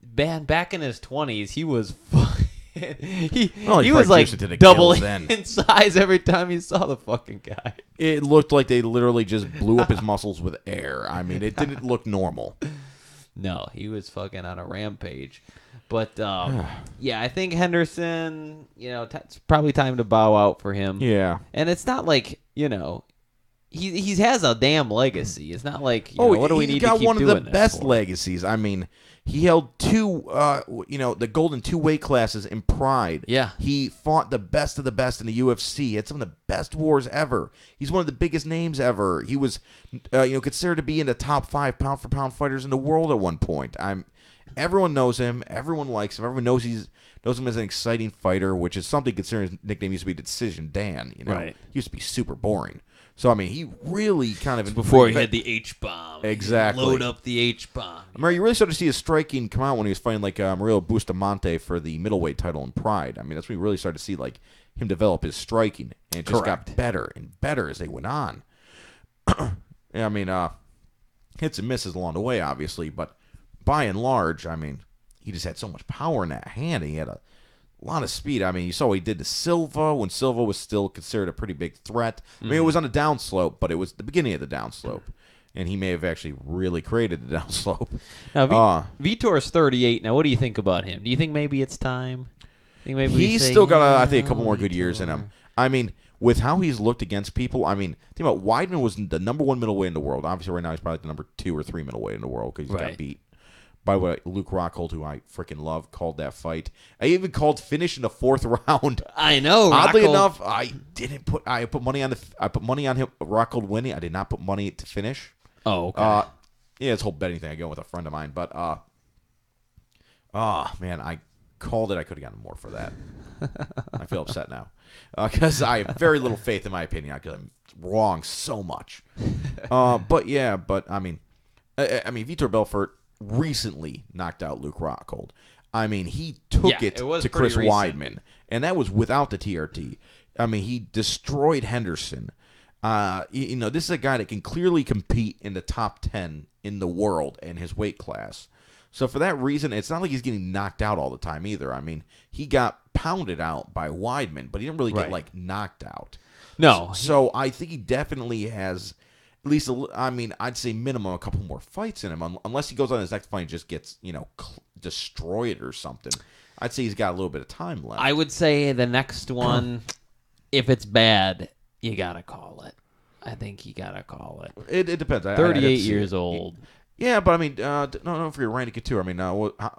back in his 20s. He was he was like double in size every time you saw the fucking guy. It looked like they literally just blew up his muscles with air. I mean, it didn't look normal. No, he was fucking on a rampage. But, yeah, I think Henderson, it's probably time to bow out for him. Yeah. And it's not like, he has a damn legacy. It's not like, what do we need to keep doing? He got one of the best legacies. I mean, he held two, the golden two weight classes in Pride. Yeah. He fought the best of the best in the UFC. He had some of the best wars ever. He's one of the biggest names ever. He was, considered to be in the top 5 pound-for-pound fighters in the world at one point. Everyone knows him. Everyone likes him. Everyone knows him as an exciting fighter, which is something considering his nickname used to be Decision Dan. Right. He used to be super boring. So, I mean, he really kind of... Before he had the H-bomb. Exactly. Load up the H-bomb. I remember you really started to see his striking come out when he was fighting like Mario Bustamante for the middleweight title in Pride. I mean, that's when you really started to see like him develop his striking. And it just got better and better as they went on. Yeah, I mean, hits and misses along the way, obviously, but by and large, I mean, he just had so much power in that hand. He had a lot of speed. I mean, you saw what he did to Silva when Silva was still considered a pretty big threat. I mean, it was on the downslope, but it was the beginning of the downslope. And he may have actually really created the downslope. Now, Vitor's 38. Now, what do you think about him? Do you think maybe it's time? He's still got, I think, a couple more good years in him. I mean, with how he's looked against people, I mean, think about Weidman was the number 1 middleweight in the world. Obviously, right now he's probably the number 2 or 3 middleweight in the world because he's got beat. By the way, Luke Rockhold, who I freaking love, called that fight. I even called finish in the 4th round. I know. Oddly enough, I put money on him. Rockhold winning. I did not put money to finish. Oh, okay. Yeah, it's a whole betting thing. I go with a friend of mine, but man, I called it. I could have gotten more for that. I feel upset now because I have very little faith in my opinion because I'm wrong so much. But I mean, Vitor Belfort recently knocked out Luke Rockhold. I mean, he took it to Chris Weidman, and that was without the TRT. I mean, he destroyed Henderson. This is a guy that can clearly compete in the top 10 in the world in his weight class. So for that reason, it's not like he's getting knocked out all the time either. I mean, he got pounded out by Weidman, but he didn't really get like knocked out. No. So I think he definitely has at least, I'd say minimum a couple more fights in him, unless he goes on his next fight and just gets, destroyed or something. I'd say he's got a little bit of time left. I would say the next one, if it's bad, you got to call it. I think you got to call it. It depends. 38 years old. Yeah, but I mean, don't forget Randy Couture. I mean,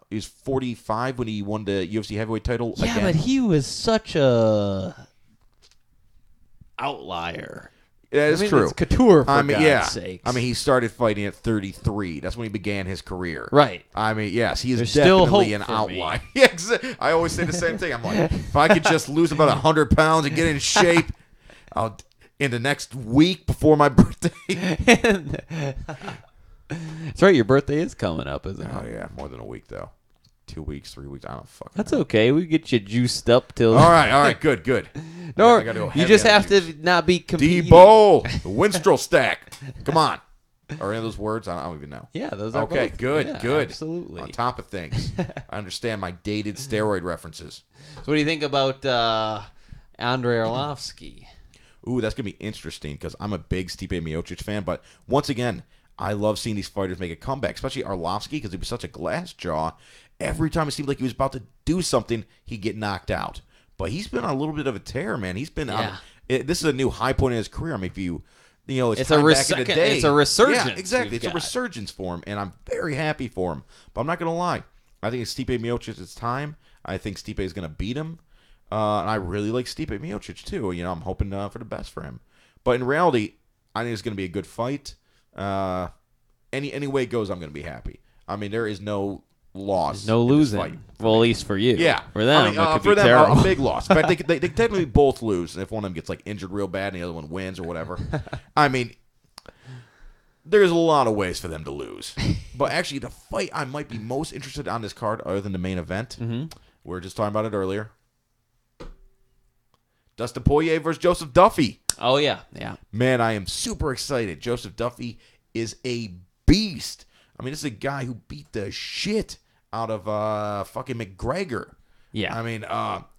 he was 45 when he won the UFC heavyweight title again. Yeah, but he was such a outlier. Yeah, it's true. It's Couture, for God's sakes. I mean, he started fighting at 33. That's when he began his career. Right. I mean, yes, he is There's definitely still an outlier. Yes, I always say the same thing. I'm like, if I could just lose about 100 pounds and get in shape, in the next week before my birthday. That's right. Your birthday is coming up, isn't it? Oh, yeah. More than a week, though. 2 weeks, 3 weeks. I don't fucking That's know. Okay. We get you juiced up till. All right. Good. No, you just have to not be competing. Debo, the Winstrel stack. Come on. Are any of those words? I don't even know. Yeah, those are okay. both. Good. Absolutely. On top of things. I understand my dated steroid references. So, what do you think about Andrei Arlovski? Ooh, that's gonna be interesting because I'm a big Stipe Miocic fan. But once again, I love seeing these fighters make a comeback, especially Arlovski because he was such a glass jaw. Every time it seemed like he was about to do something, he'd get knocked out. But he's been on a little bit of a tear, man. He's been this is a new high point in his career. I mean, if it's time back in the day. It's a resurgence. Yeah, exactly. It's a resurgence for him, and I'm very happy for him. But I'm not going to lie. I think it's Stipe Miocic. It's time. I think Stipe is going to beat him. And I really like Stipe Miocic, too. You know, I'm hoping for the best for him. But in reality, I think it's going to be a good fight. Any way it goes, I'm going to be happy. I mean, there is no loss. No losing. Well, at least for you. Yeah. For them, it could for be them, terrible. a big loss. In fact, they technically both lose if one of them gets like injured real bad and the other one wins or whatever. I mean, there's a lot of ways for them to lose. But actually, the fight I might be most interested on this card, other than the main event, we were just talking about it earlier. Dustin Poirier versus Joseph Duffy. Oh, yeah. Yeah. Man, I am super excited. Joseph Duffy is a beast. I mean, this is a guy who beat the shit out of fucking McGregor. Yeah. I mean,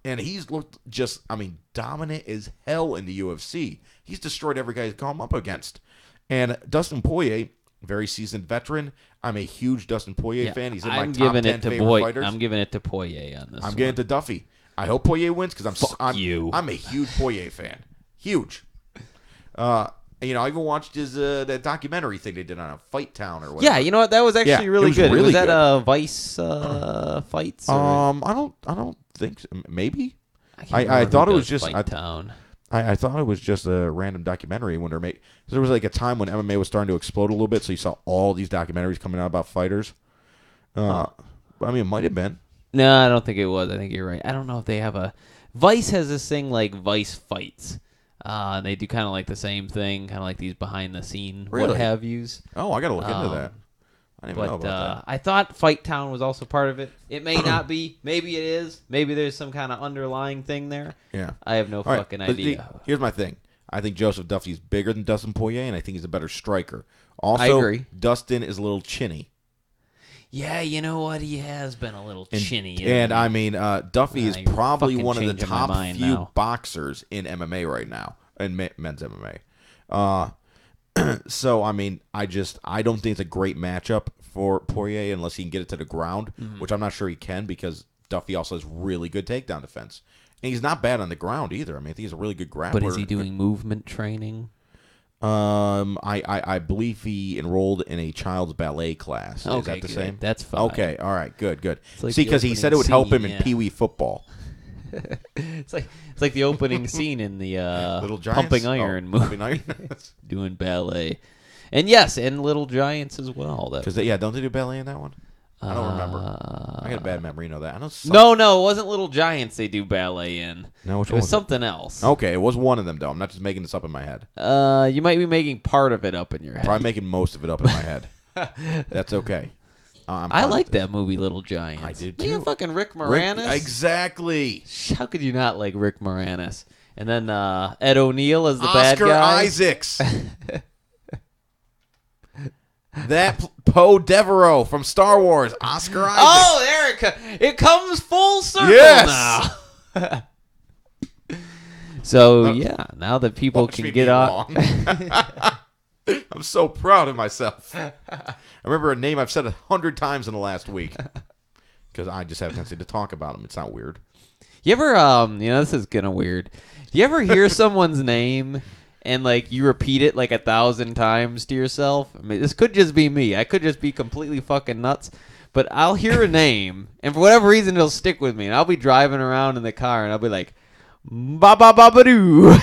and he's looked just, dominant as hell in the UFC. He's destroyed every guy he's come up against. And Dustin Poirier, very seasoned veteran. I'm a huge Dustin Poirier fan. He's in my top 10 favorite fighters. I'm giving it to Poirier on this I'm giving it to Duffy. I hope Poirier wins because I'm a huge Poirier fan. Huge. You know, I even watched his that documentary thing they did on a Fight Town or whatever. Yeah, you know what? That was actually really good. Really was that good. Vice fights? Or? I don't think so. Maybe. I thought it was just Fight Town. I thought it was just a random documentary when they're made. There was like a time when MMA was starting to explode a little bit, so you saw all these documentaries coming out about fighters. I mean, it might have been. No, I don't think it was. I think you're right. I don't know if they have a Vice has this thing like Vice Fights. They do kind of like the same thing, kind of like these behind the scene what have yous. Oh, I got to look into that. I didn't even know about that. I thought Fight Town was also part of it. It may not be. Maybe it is. Maybe there's some kind of underlying thing there. Yeah. I have no fucking idea. Here's my thing. I think Joseph Duffy is bigger than Dustin Poirier, and I think he's a better striker. Also, I agree. Dustin is a little chinny. Yeah, you know what? He has been a little chinny. And I mean, Duffy is probably one of the top few boxers in MMA right now, in men's MMA. So, I mean, I don't think it's a great matchup for Poirier unless he can get it to the ground, which I'm not sure he can because Duffy also has really good takedown defense. And he's not bad on the ground either. I mean, I think he's a really good grappler. But is he doing movement training? I believe he enrolled in a child's ballet class. Okay, is that the good. same? That's fine. Okay, all right, good. Like see, because he said it would help him in Pee Wee football. It's like the opening scene in the Little Giants? Pumping Iron movie. Pumping Iron? Doing ballet. And yes, and Little Giants as well. Because don't they do ballet in that one? I don't remember. I got a bad memory. You know that. I know. No, it wasn't Little Giants. They do ballet in. No, it was something else. Okay, it was one of them though. I'm not just making this up in my head. You might be making part of it up in your head. Probably making most of it up in my head. That's okay. I like that movie, Little Giants. I did too. Yeah, fucking Rick Moranis. Exactly. How could you not like Rick Moranis? And then Ed O'Neill as the bad guy. Oscar Isaacs. That Poe Devereaux from Star Wars, Oscar Isaac. Oh, there it comes full circle now. So, now that people can get off. I'm so proud of myself. I remember a name I've said 100 times in the last week because I just have a tendency to talk about him. It's not weird. You ever, this is kind of weird. Do you ever hear someone's name and, like, you repeat it, like, 1,000 times to yourself? I mean, this could just be me. I could just be completely fucking nuts. But I'll hear a name, and for whatever reason, it'll stick with me. And I'll be driving around in the car, and I'll be like, ba-ba-ba-ba-doo.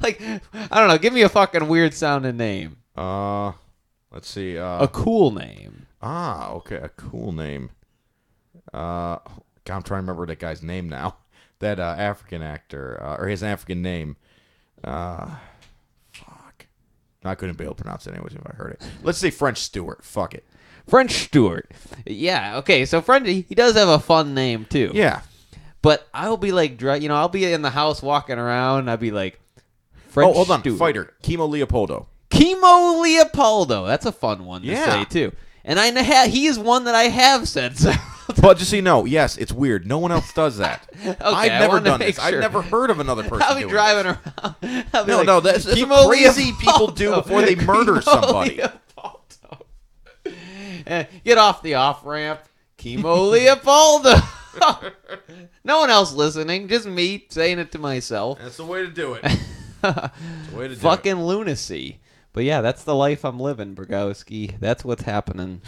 Like, I don't know. Give me a fucking weird-sounding name. Let's see. A cool name. Okay. A cool name. God, I'm trying to remember that guy's name now. That African actor, or his African name. Fuck. I couldn't be able to pronounce it anyways if I heard it. Let's say French Stewart. Fuck it. French Stewart. Yeah, okay. So he does have a fun name, too. Yeah. But I'll be like, I'll be in the house walking around, and I'll be like, French hold on. Stewart. Fighter. Chemo Leopoldo. Chemo Leopoldo. That's a fun one to say, too. And he is one that I have said so. But just so you know, yes, it's weird. No one else does that. Okay, I've never done this. Sure. I've never heard of another person I'll be doing driving this. around. I'll be No, that's what crazy people do before they murder somebody. Get off the off-ramp. Chemo Leopoldo. No one else listening. Just me saying it to myself. That's the way to do it. That's the way to do Fucking lunacy. But yeah, that's the life I'm living, Brogowski. That's what's happening.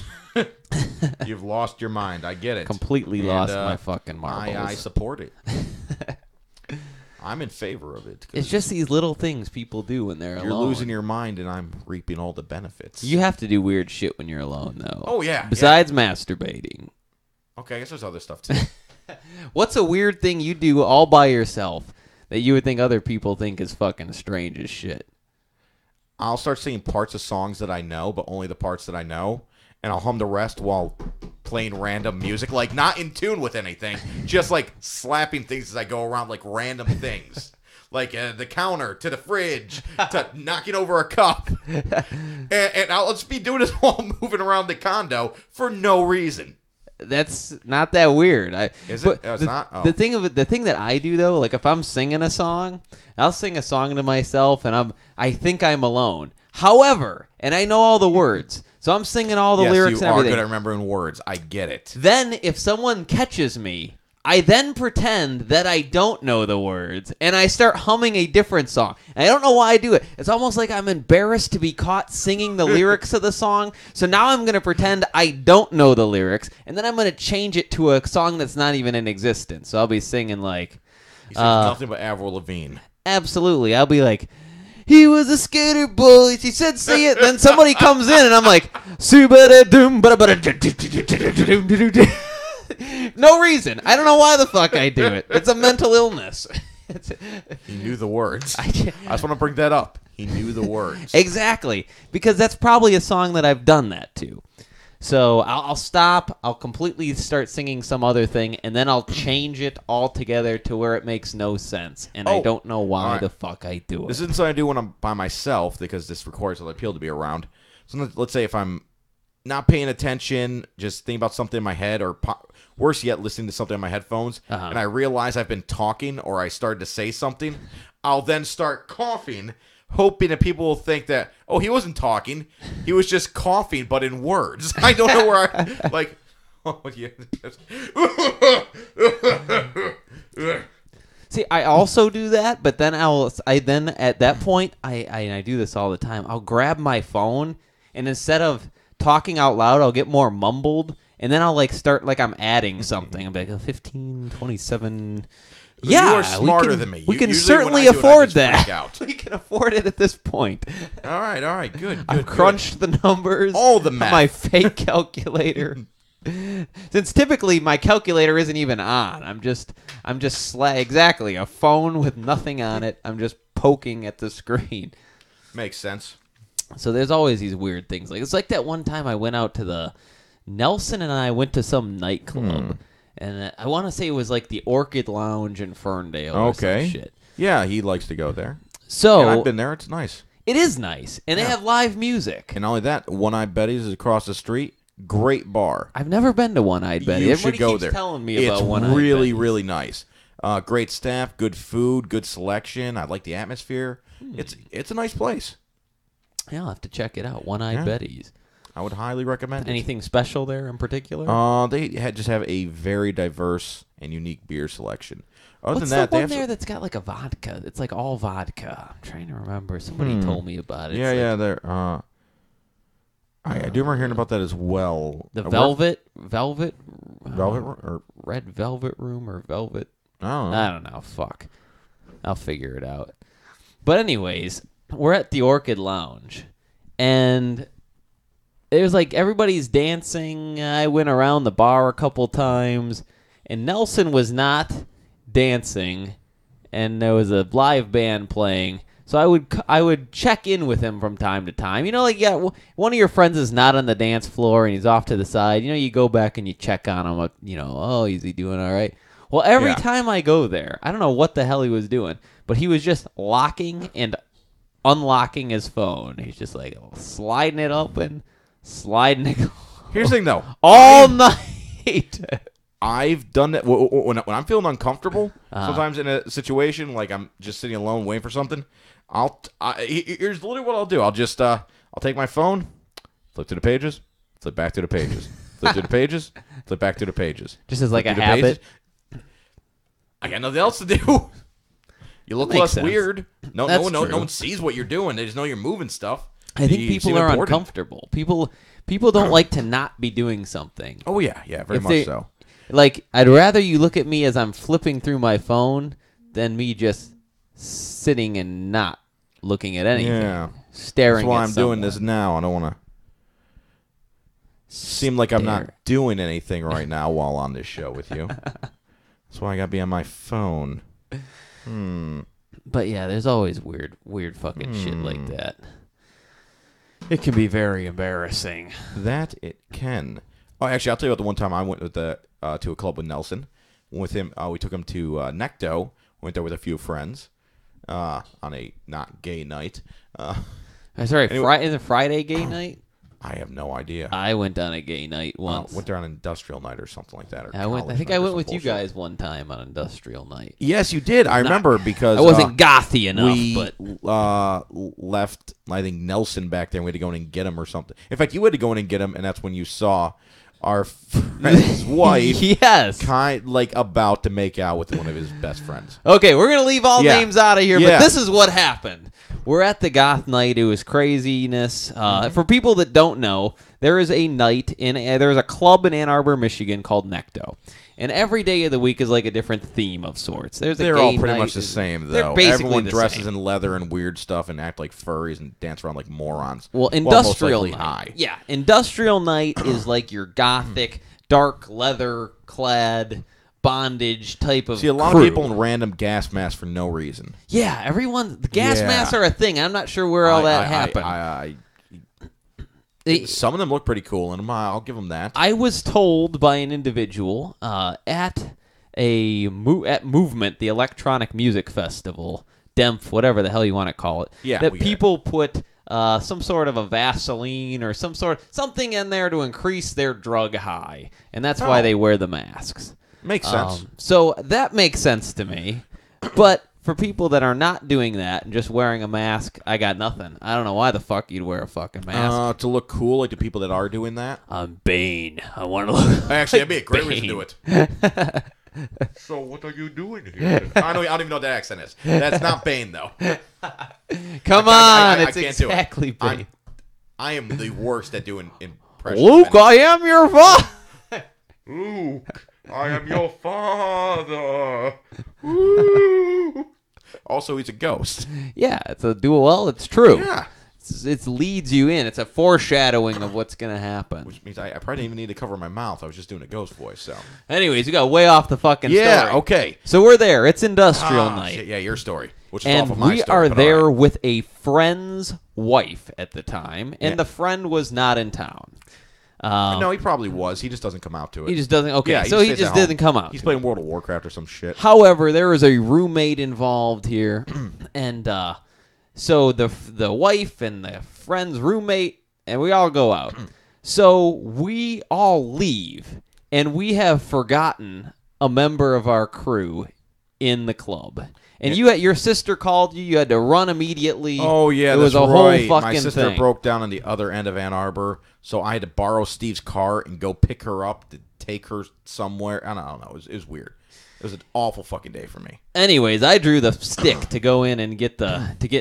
You've lost your mind. I get it. Completely lost my fucking marbles. I support it. I'm in favor of it. It's just these little things people do when they're alone. You're losing your mind, and I'm reaping all the benefits. You have to do weird shit when you're alone, though. Oh, yeah. Besides masturbating. Okay, I guess there's other stuff, too. What's a weird thing you do all by yourself that you would think other people think is fucking strange as shit? I'll start singing parts of songs that I know, but only the parts that I know, and I'll hum the rest while playing random music, like not in tune with anything, just like slapping things as I go around, like random things. Like the counter to the fridge to knocking over a cup. And I'll just be doing this while moving around the condo for no reason. That's not that weird. Is it? It's not? Oh. The thing that I do though, like if I'm singing a song, I'll sing a song to myself, and I think I'm alone. However, and I know all the words, so I'm singing all the lyrics and everything. You are good at remembering words. I get it. Then, if someone catches me, I then pretend that I don't know the words, and I start humming a different song. And I don't know why I do it. It's almost like I'm embarrassed to be caught singing the lyrics of the song. So now I'm going to pretend I don't know the lyrics, and then I'm going to change it to a song that's not even in existence. So I'll be singing like... He sings nothing but Avril Lavigne. Absolutely. I'll be like... He was a skater boy. He said, "See it." Then somebody comes in, and I'm like, no reason. I don't know why the fuck I do it. It's a mental illness. He knew the words. I just want to bring that up. He knew the words. Exactly, because that's probably a song that I've done that to. So I'll stop. I'll completely start singing some other thing, and then I'll change it altogether to where it makes no sense, and I don't know why the fuck I do it. This isn't something I do when I'm by myself, because this requires other people to be around. So let's say if I'm not paying attention, just thinking about something in my head, or worse yet, listening to something in my headphones, and I realize I've been talking, or I started to say something, I'll then start coughing, hoping that people will think that, oh, he wasn't talking, he was just coughing, but in words. I don't know where I, like, oh, yeah. See, I also do that, but then I then at that point, I do this all the time, I'll grab my phone, and instead of talking out loud, I'll get more mumbled, and then I'll like start like I'm adding something. I'm like, 15, 27... Yeah, you are smarter than me. We can certainly afford that. We can afford it at this point. All right, good. I've crunched the numbers. All the math. My fake calculator. Since typically my calculator isn't even on. I'm just exactly a phone with nothing on it. I'm just poking at the screen. Makes sense. So there's always these weird things. Like it's like that one time I went out to the Nelson and I went to some nightclub. And I want to say it was like the Orchid Lounge in Ferndale or some shit. Yeah, he likes to go there. So and I've been there. It's nice. It is nice. And they have live music. And not only that, One-Eyed Betty's is across the street. Great bar. I've never been to One-Eyed Betty. Everybody should go there. Telling me about One-Eyed It's really, Betty's. really nice. Great staff, good food, good selection. I like the atmosphere. It's a nice place. Yeah, I'll have to check it out. One-Eyed Betty's. I would highly recommend it. Anything special there in particular? They just have a very diverse and unique beer selection. Other What's than that, the one there that's got like a vodka? It's like all vodka. I'm trying to remember. Somebody told me about it. Yeah, there. I do remember hearing about that as well. The Velvet or Red Velvet Room or Velvet. Oh, I don't know. Fuck. I'll figure it out. But anyways, we're at the Orchid Lounge, and there's like everybody's dancing. I went around the bar a couple times, and Nelson was not dancing, and there was a live band playing. So I would check in with him from time to time. You know, like one of your friends is not on the dance floor and he's off to the side. You know, you go back and you check on him. You know, oh, is he doing all right? Well, every time I go there, I don't know what the hell he was doing, but he was just locking and unlocking his phone. He's just like sliding it open, sliding it. Here's the thing, though. All night. I've done that when I'm feeling uncomfortable. Sometimes in a situation like I'm just sitting alone waiting for something. Here's literally what I'll do. I'll just I'll take my phone, flip to the pages, flip back to the pages, flip to the pages, flip back to the pages. Just as like a habit. I got nothing else to do. You look less weird. No one sees what you're doing. They just know you're moving stuff. I think people are uncomfortable. People don't like to not be doing something. Oh yeah, very much so. Like, I'd rather you look at me as I'm flipping through my phone than me just sitting and not looking at anything. Yeah. Staring That's why at I'm someone. doing this now. I don't want to seem like I'm not doing anything right now while on this show with you. That's why I got to be on my phone. But yeah, there's always weird fucking shit like that. It can be very embarrassing. That it can. Oh, actually, I'll tell you about the one time I went with to a club with Nelson. With him, we took him to NECTO. Went there with a few friends on a not gay night. Sorry, anyway, is it Friday gay night? I have no idea. I went on a gay night once. Went there on industrial night or something like that. Or I think I went with you guys one time on industrial night. Yes, you did. I remember because I wasn't gothy enough. We left, I think, Nelson back there and we had to go in and get him or something. In fact, you had to go in and get him, and that's when you saw our friend's wife about to make out with one of his best friends. Okay, we're going to leave all names out of here, but this is what happened. We're at the goth night. It was craziness. For people that don't know, there is a night there's a club in Ann Arbor, Michigan called NECTO. And every day of the week is like a different theme of sorts. They're all pretty much the same, though. Everyone dresses same. in leather and weird stuff and act like furries and dance around like morons. Well, industrial night. Yeah, industrial night is like your gothic, dark leather-clad bondage type of See, a lot crew. of people in random gas masks for no reason. Yeah, the gas masks are a thing. I'm not sure where all that happened. Some of them look pretty cool, and I'll give them that. I was told by an individual at Movement, the Electronic Music Festival, DEMF, whatever the hell you want to call it, that people put some sort of a Vaseline or something in there to increase their drug high, and that's why they wear the masks. Makes sense. So that makes sense to me, but for people that are not doing that and just wearing a mask, I got nothing. I don't know why the fuck you'd wear a fucking mask. To look cool, like the people that are doing that. I'm Bane. I want to look. Actually, that'd be a great reason to do it. So what are you doing here? I don't even know what that accent is. That's not Bane, though. Come on, it's exactly Bane. I am the worst at doing impressions. Luke, I am your father. Luke, I am your father. Woo. Also, he's a ghost. Yeah, it's a dual. Well, it's true. Yeah. It leads you in. It's a foreshadowing of what's going to happen. Which means I probably didn't even need to cover my mouth. I was just doing a ghost voice. So, anyways, we got way off the fucking story. Yeah, okay. So we're there. It's industrial night. Shit, yeah, your story. Which is and off of my we story, are there with a friend's wife at the time, and the friend was not in town. No, he probably was. He just doesn't come out to it. He just doesn't. Okay, so he just didn't come out. He's playing World of Warcraft or some shit. However, there is a roommate involved here, and so the wife and the friend's roommate, and we all go out. So we all leave, and we have forgotten a member of our crew in the club. And your sister called you. You had to run immediately. Oh, yeah, it was that's a whole right. fucking My sister thing. broke down on the other end of Ann Arbor, so I had to borrow Steve's car and go pick her up to take her somewhere. I don't know. It was weird. It was an awful fucking day for me. Anyways, I drew the stick to go in and get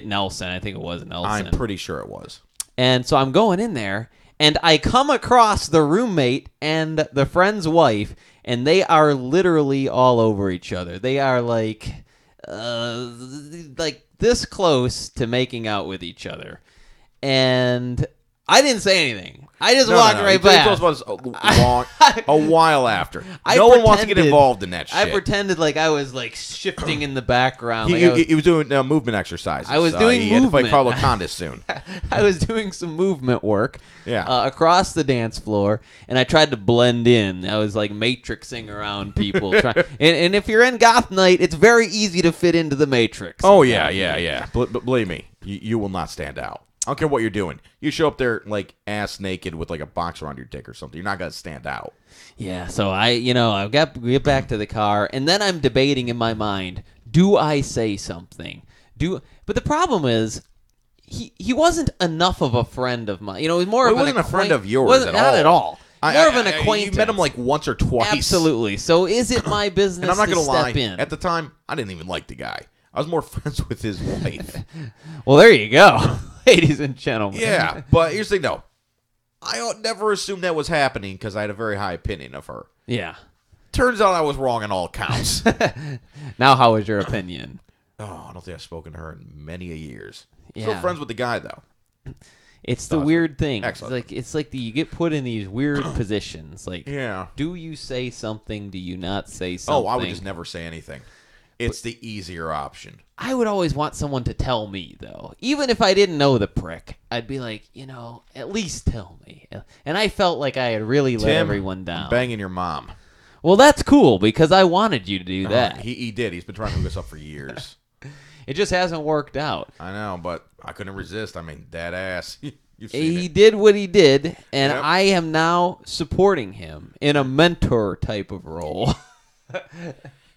Nelson. I think it was Nelson. I'm pretty sure it was. And so I'm going in there, and I come across the roommate and the friend's wife, and they are literally all over each other. They are like this close to making out with each other. And I didn't say anything. I just walked right back. Was a while after. No one wants to get involved in that shit. I pretended like I was like shifting in the background. He was doing movement exercises. I was doing he movement. Had to play Carlo Condit soon. I was doing some movement work across the dance floor, and I tried to blend in. I was like matrixing around people. And if you're in goth night, it's very easy to fit into the matrix. Oh, yeah. But believe me, you will not stand out. I don't care what you're doing. You show up there like ass naked with like a box around your dick or something. You're not gonna stand out. Yeah. So I get back to the car, and then I'm debating in my mind: do I say something? But the problem is, he wasn't enough of a friend of mine. He was more of he wasn't a friend of yours. Not at all. More of an acquaintance. You met him like once or twice. Absolutely. So is it my business? And I'm not gonna lie. In? At the time, I didn't even like the guy. I was more friends with his wife. Well, there you go. Ladies and gentlemen. Yeah, but here's the thing, though. I never assumed that was happening because I had a very high opinion of her. Yeah. Turns out I was wrong on all counts. Now, how is your opinion? Oh, I don't think I've spoken to her in many a years. Yeah. Still friends with the guy though. It's the weird thing. Excellent. It's like you get put in these weird positions. Like, yeah. Do you say something? Do you not say something? Oh, I would just never say anything. It's the easier option. I would always want someone to tell me, though. Even if I didn't know the prick, I'd be like, at least tell me. And I felt like I had really let everyone down. I'm banging your mom. Well, that's cool, because I wanted you to do that. He did. He's been trying to hook us up for years. It just hasn't worked out. I know, but I couldn't resist. I mean, dead ass. He did what he did, and I am now supporting him in a mentor type of role.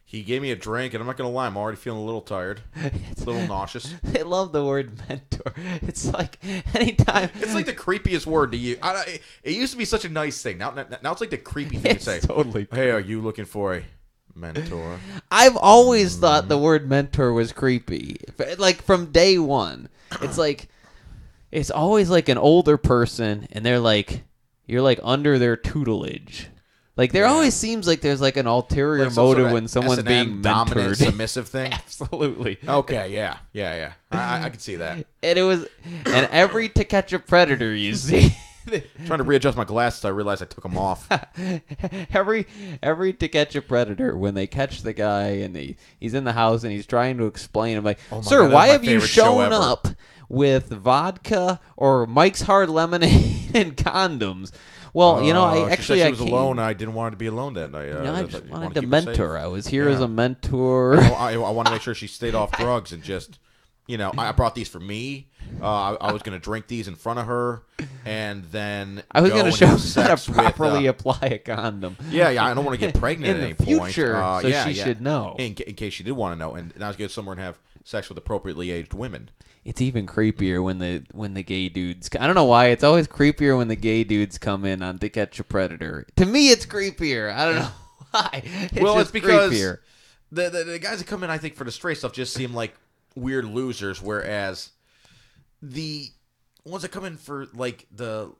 He gave me a drink, and I'm not going to lie, I'm already feeling a little tired, a little nauseous. I love the word mentor. It's like anytime. It's like the creepiest word to use. It used to be such a nice thing. Now it's like the creepy thing to say. Totally. Hey, are you looking for a mentor? I've always thought the word mentor was creepy. Like from day one. It's like, it's always like an older person, and they're like, you're like under their tutelage. Like, there always seems like there's like an ulterior motive when someone's being dominant, mentored. Submissive thing. Absolutely. Okay, yeah. I can see that. And every To Catch a Predator you see. Trying to readjust my glasses, I realized I took them off. every To Catch a Predator, when they catch the guy and he's in the house and he's trying to explain, I'm like, sir, God, why have you shown up with vodka or Mike's Hard Lemonade and condoms? Well, I actually she was alone. I didn't want her to be alone that night. I just wanted to mentor. I was here as a mentor. I want to make sure she stayed off drugs and just, I brought these for me. I was going to drink these in front of her, and then I was going to show her how to properly apply a condom. Yeah. I don't want to get pregnant in at any the point. future, so she should know. In case she did want to know, and I was going to somewhere and have sex with appropriately aged women. It's even creepier when the gay dudes. I don't know why. It's always creepier when the gay dudes come in on To Catch a Predator. To me, it's creepier. I don't know why. It's because creepier. The guys that come in, I think, for the straight stuff just seem like weird losers, whereas the ones that come in for like the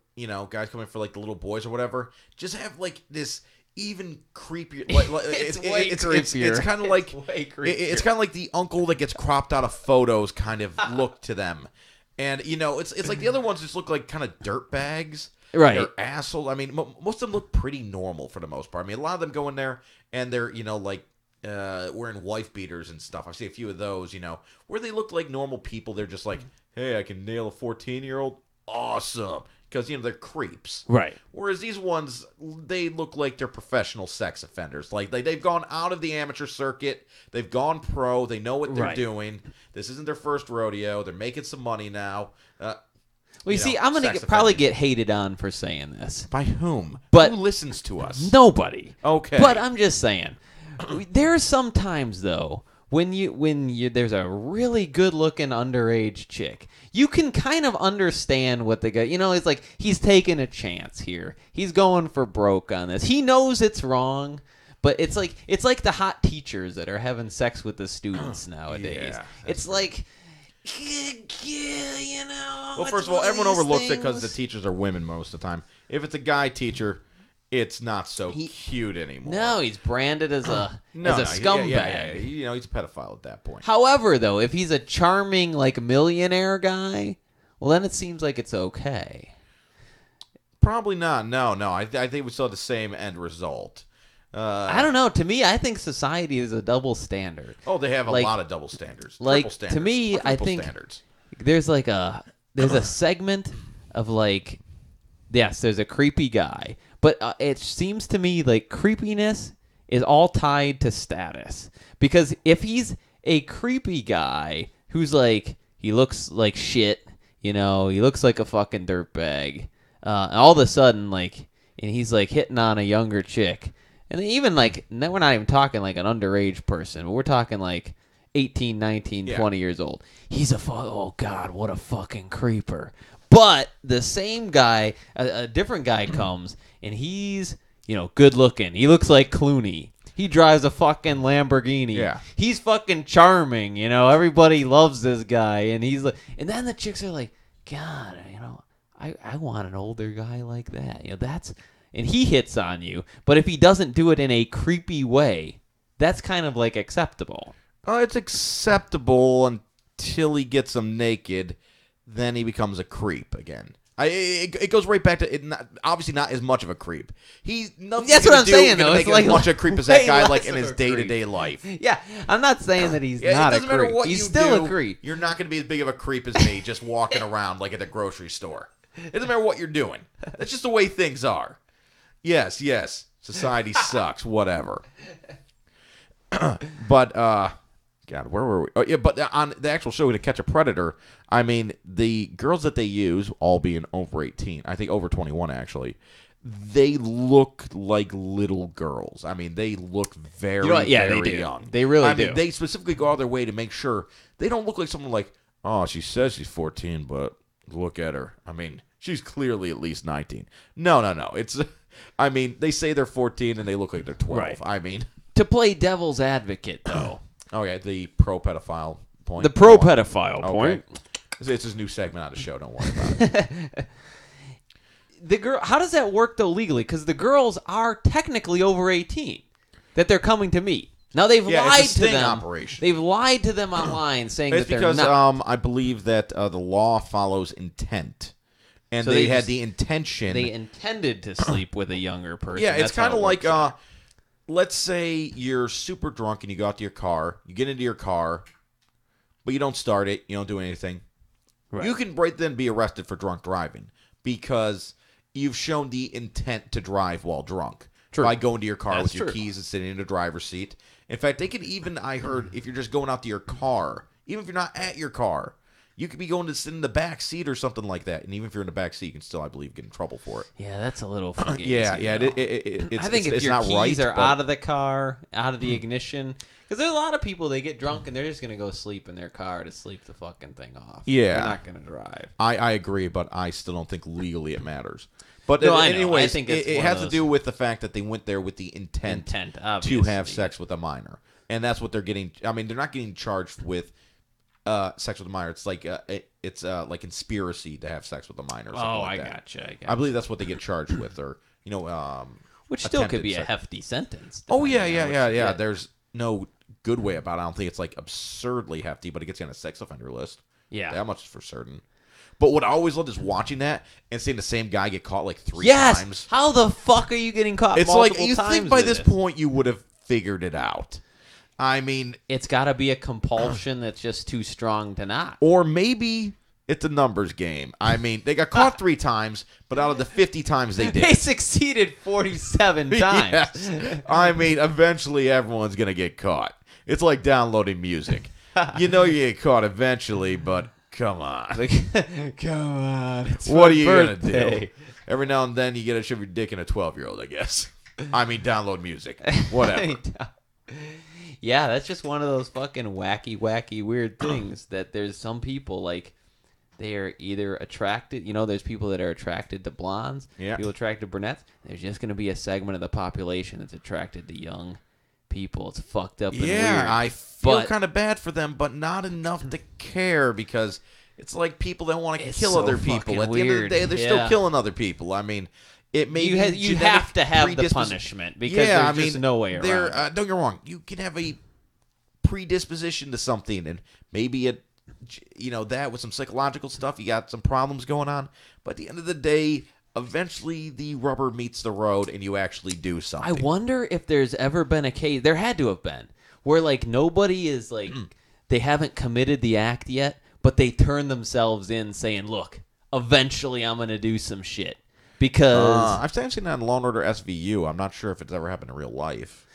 guys coming for like the little boys or whatever just have like this even creepier. Like, it's way creepier. It's kind of like it's kind of like the uncle that gets cropped out of photos kind of look to them, and it's like the other ones just look like kind of dirt bags. Right. They're assholes. I mean, most of them look pretty normal for the most part. I mean, a lot of them go in there and they're like wearing wife beaters and stuff. I've seen a few of those, where they look like normal people. They're just like, hey, I can nail a 14-year-old. Awesome. Because, they're creeps. Right. Whereas these ones, they look like they're professional sex offenders. Like, they've gone out of the amateur circuit. They've gone pro. They know what they're doing. This isn't their first rodeo. They're making some money now. Well, you see, I'm going to probably get hated on for saying this. By whom? But who listens to us? Nobody. Okay. But I'm just saying. There are some times, though, when there's a really good-looking underage chick, you can kind of understand what the guy, it's like he's taking a chance here. He's going for broke on this. He knows it's wrong, but it's like the hot teachers that are having sex with the students nowadays. Yeah, it's like, Well, first of all, everyone overlooks it because the teachers are women most of the time. If it's a guy teacher, it's not so cute anymore. No, he's branded as a scumbag. Yeah. He's a pedophile at that point. However, though, if he's a charming, like, millionaire guy, well, then it seems like it's okay. Probably not. No. I think we still have the same end result. I don't know. To me, I think society is a double standard. Oh, they have a lot of double standards. Like, triple standards. To me, I think there's a segment of like, yes, there's a creepy guy. But it seems to me like creepiness is all tied to status. Because if he's a creepy guy who's like, he looks like shit, he looks like a fucking dirtbag, all of a sudden, like, and he's like hitting on a younger chick. And even like, we're not even talking like an underage person, but we're talking like 18, 19, 20 years old. He's oh God, what a fucking creeper. But the same guy, a different guy comes, and he's, good looking. He looks like Clooney. He drives a fucking Lamborghini. Yeah. He's fucking charming, Everybody loves this guy, and he's like, and then the chicks are like, God, I want an older guy like that. And he hits on you. But if he doesn't do it in a creepy way, that's kind of like acceptable. It's acceptable until he gets them naked. Then he becomes a creep again. It goes right back to it. Obviously, not as much of a creep. That's what I'm saying, though. It's like as much a creep as that guy, like in his day-to-day life. Yeah, I'm not saying that he's not a creep. He's still a creep. You're not going to be as big of a creep as me, just walking around like at the grocery store. It doesn't matter what you're doing. That's just the way things are. Yes. Society sucks. Whatever. But God, where were we? Oh, yeah, but on the actual show, To Catch a Predator, I mean, the girls that they use, all being over 18, I think over 21 actually, they look like little girls. I mean, they look very, very young. They really do. I mean, they specifically go out of their way to make sure they don't look like someone like, oh, she says she's 14, but look at her. I mean, she's clearly at least 19. No. It's, I mean, they say they're 14 and they look like they're 12. Right. I mean, to play devil's advocate, though. Okay, the pro-pedophile point. The pro-pedophile point. It's his new segment on the show. Don't worry about it. How does that work, though, legally? Because the girls are technically over 18 that they're coming to meet. Now, they've lied to them. Operation. They've lied to them online saying that they're not. It's because I believe that the law follows intent. And so they had the intention. They intended to sleep with a younger person. Yeah, it's kind of like... let's say you're super drunk and you go out to your car. You get into your car, but you don't start it. You don't do anything. Right. You can right then be arrested for drunk driving because you've shown the intent to drive while drunk. True. By going to your car with your keys and sitting in the driver's seat. In fact, they can even, I heard, if you're just going out to your car, even if you're not at your car, you could be going to sit in the back seat or something like that. And even if you're in the back seat, you can still, I believe, get in trouble for it. Yeah, that's a little fucking Yeah. I think if your keys are out of the car, out of the ignition, because there's a lot of people, they get drunk and they're just going to go sleep in their car to sleep the fucking thing off. Yeah. They're not going to drive. I agree, but I still don't think legally it matters. But no, anyways, I think it has to do with the fact that they went there with the intent to have sex with a minor. And that's what they're getting. I mean, they're not getting charged with sex with a minor. It's like it's like conspiracy to have sex with a minor. Or something like that. Gotcha. I believe that's what they get charged with, or which still could be a hefty sentence. Oh yeah. There's no good way about it. I don't think it's like absurdly hefty, but it gets you on a sex offender list. Yeah, that much is for certain. But what I always loved is watching that and seeing the same guy get caught like 3 times. How the fuck are you getting caught? It's like you think by this point you would have figured it out. I mean, it's got to be a compulsion that's just too strong to not. Or maybe it's a numbers game. I mean, they got caught 3 times, but out of the 50 times they did, they succeeded 47 times. Yes. I mean, eventually everyone's gonna get caught. It's like downloading music. You know you get caught eventually, but come on. Come on. What are you going to do? Every now and then you get to shove your dick in a 12-year-old, I guess. I mean, download music. Whatever. Yeah, that's just one of those fucking wacky, weird things that there's some people, like, they are either attracted, there's people that are attracted to blondes, people attracted to brunettes. There's just going to be a segment of the population that's attracted to young people. It's fucked up and weird. I feel kind of bad for them, but not enough to care because it's like people that want to kill other people. At the end of the day, they're still killing other people. I mean, it may you have to have the punishment because there's just no way around. Don't get me wrong. You can have a predisposition to something, and maybe that with some psychological stuff, you got some problems going on. But at the end of the day, eventually the rubber meets the road and you actually do something. I wonder if there's ever been a case, there had to have been, where like nobody is like, they haven't committed the act yet, but they turn themselves in saying, look, eventually I'm going to do some shit. Because I've seen that in Law & Order SVU. I'm not sure if it's ever happened in real life.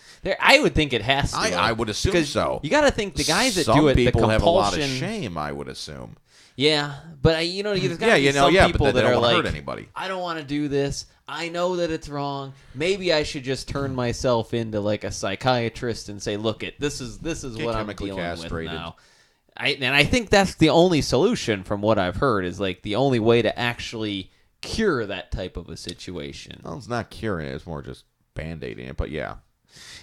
I would think it has to. I would assume so. You got to think the guys that do it, the compulsion. Some people have a lot of shame, I would assume. Yeah, but there's got to be some people that are like, hurt anybody. I don't want to do this. I know that it's wrong. Maybe I should just turn myself into like a psychiatrist and say, look, this is what I'm dealing with now. And I think that's the only solution from what I've heard is like the only way to actually cure that type of a situation. Well, it's not curing it. It's more just Band-Aiding it, but yeah.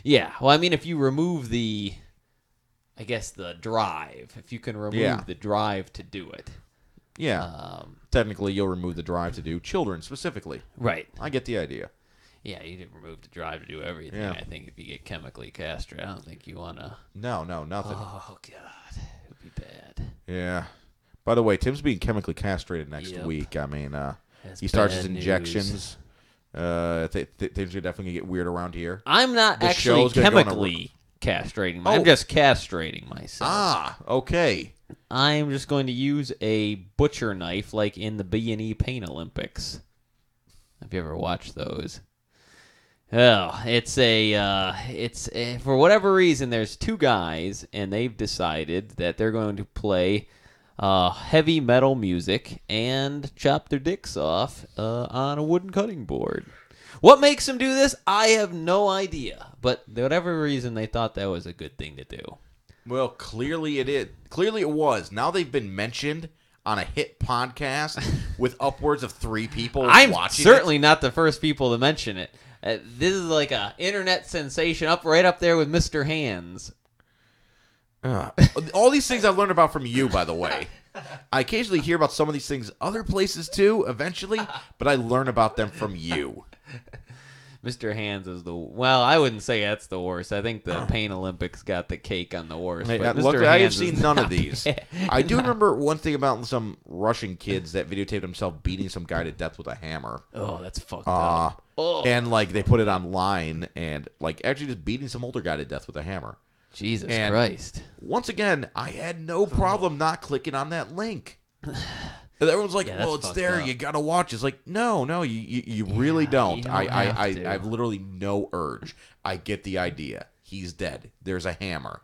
Yeah. Well, I mean, if you remove the drive, if you can remove the drive to do it. Yeah. Technically, you'll remove the drive to do children specifically. Right. I get the idea. Yeah, you didn't remove the drive to do everything. Yeah. I think if you get chemically castrated, I don't think you want to. No, nothing. Oh, God. It would be bad. Yeah. By the way, Tim's being chemically castrated next week. I mean, he starts his injections. Things are definitely going to get weird around here. I'm not actually chemically castrating. I'm just castrating myself. Ah, okay. I'm just going to use a butcher knife like in the B&E Pain Olympics. Have you ever watched those? Oh, it's for whatever reason, there's two guys, and they've decided that they're going to play heavy metal music and chop their dicks off on a wooden cutting board. What makes them do this? I have no idea. But for whatever reason, they thought that was a good thing to do. Well, clearly it is. Clearly it was. Now they've been mentioned on a hit podcast with upwards of 3 people watching it. I'm certainly not the first people to mention it. This is like a internet sensation right up there with Mr. Hands. All these things I learned about from you, by the way. I occasionally hear about some of these things other places too, eventually, but I learn about them from you. Mr. Hands is I wouldn't say that's the worst. I think the Pain Olympics got the cake on the worst. Hey, look, I have seen none of these. I do remember one thing about some Russian kids that videotaped themselves beating some guy to death with a hammer. Oh, that's fucked up. And like they put it online and like actually just beating some older guy to death with a hammer. Jesus Christ. Once again, I had no problem not clicking on that link. Everyone's like, well, it's there. Up. You got to watch. It's like, no, you really don't. You don't I have literally no urge. I get the idea. He's dead. There's a hammer.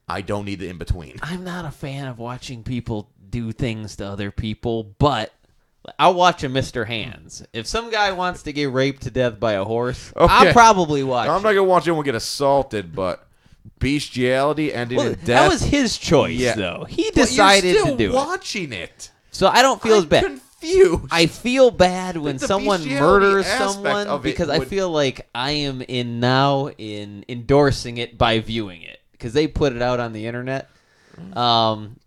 I don't need the in-between. I'm not a fan of watching people do things to other people, but I'll watch a Mr. Hands. If some guy wants to get raped to death by a horse, I'll probably watch I'm not going to watch anyone get assaulted, but bestiality ending in death. That was his choice, though. He decided to do it. You're still watching it. So I don't feel as bad. Confused. I feel bad when someone murders someone because I feel like I am in endorsing it by viewing it because they put it out on the internet.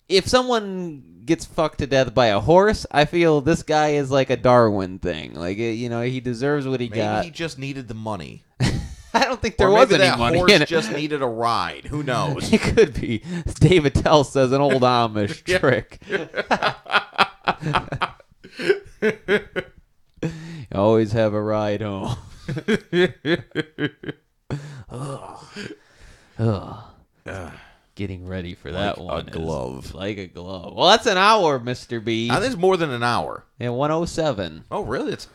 If someone gets fucked to death by a horse, I feel this guy is like a Darwin thing. Like he deserves what he got. Maybe he just needed the money. I don't think there was any money in it. Just needed a ride. Who knows? It could be. David Tell says an old Amish trick. You always have a ride home. Getting ready for that one. Like a glove. Like a glove. Well, that's an hour, Mr. B. I think it's more than an hour. Yeah, 107. Oh, really? It's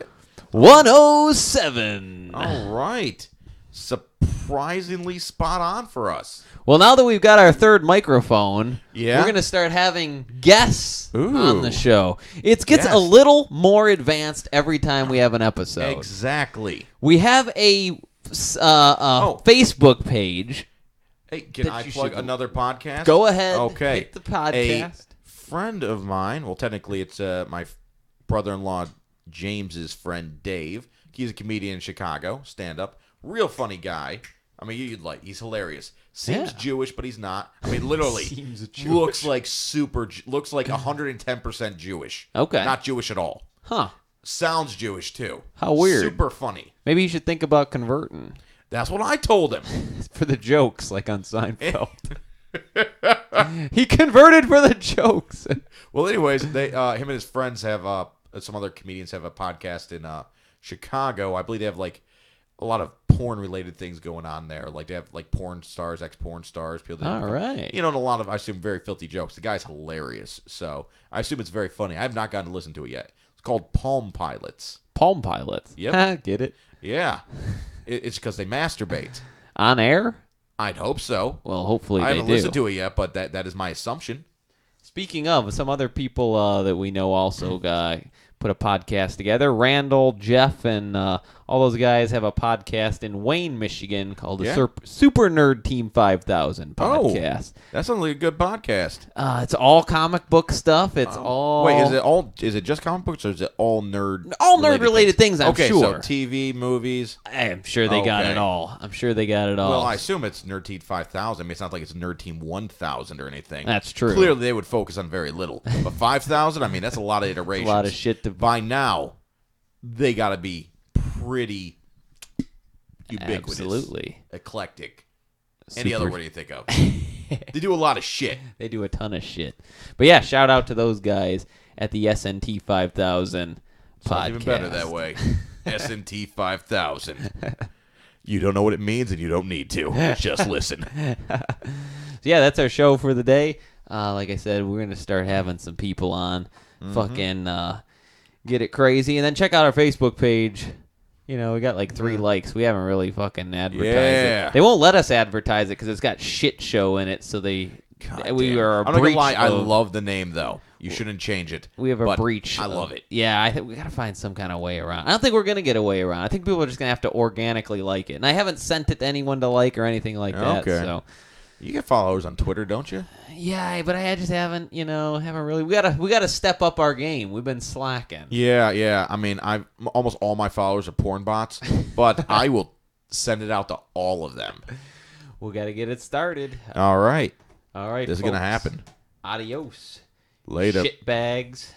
107. All right. Surprisingly spot on for us. Well, now that we've got our third microphone, we're going to start having guests on the show. It gets a little more advanced every time we have an episode. Exactly. We have a Facebook page. Hey, can I plug another podcast? Go ahead. Okay. Hit the podcast. A friend of mine, well, technically it's my brother-in-law James's friend Dave. He's a comedian in Chicago, stand-up. Real funny guy. I mean, he's hilarious. Seems Jewish, but he's not. I mean, literally, looks like 110% Jewish. Okay. Not Jewish at all. Huh. Sounds Jewish, too. How weird. Super funny. Maybe you should think about converting. That's what I told him. For the jokes, like on Seinfeld. He converted for the jokes. Well, anyways, him and his friends have, some other comedians have a podcast in Chicago. I believe they have, like, a lot of porn-related things going on there. Like, they have, like, porn stars, ex-porn stars. People that right. And a lot of, I assume, very filthy jokes. The guy's hilarious. So, I assume it's very funny. I have not gotten to listen to it yet. It's called Palm Pilots. Palm Pilots? Yep. Get it? Yeah. It's because they masturbate. On air? I'd hope so. Well, hopefully they do. I haven't listened to it yet, but that is my assumption. Speaking of, some other people that we know also put a podcast together. Randall, Jeff, and all those guys have a podcast in Wayne, Michigan called the Super Nerd Team 5000 podcast. Oh, that's only a good podcast. It's all comic book stuff. It's all... Wait, is it just comic books or is it all nerd... All nerd-related things, I'm sure. Okay, so TV, movies... I'm sure they got it all. Well, I assume it's Nerd Team 5000. I mean, it's not like it's Nerd Team 1000 or anything. That's true. Clearly, they would focus on very little. But 5000, I mean, that's a lot of iterations. A lot of shit to... By now, they got to be pretty ubiquitous, absolutely eclectic. Any other word you think of? They do a lot of shit. They do a ton of shit. But yeah, shout out to those guys at the SNT 5000 podcast. It's even better that way. SNT 5000. You don't know what it means, and you don't need to. Just listen. So yeah, that's our show for the day. Like I said, we're gonna start having some people on, fucking get it crazy, and then check out our Facebook page. You know, we got like 3 likes. We haven't really fucking advertised it. They won't let us advertise it because it's got shit show in it. So we are a I'm not breach. gonna lie, I love the name though. You shouldn't change it. We have a breach. I love it. Yeah, I think we gotta find some kind of way around. I don't think we're gonna get a way around. I think people are just gonna have to organically like it. And I haven't sent it to anyone to like or anything like that. Okay. So you get followers on Twitter, don't you? Yeah, but I just haven't really. We gotta step up our game. We've been slacking. Yeah. I mean, almost all my followers are porn bots, but I will send it out to all of them. We gotta get it started. All right. This is gonna happen. Adios. Later. Shitbags.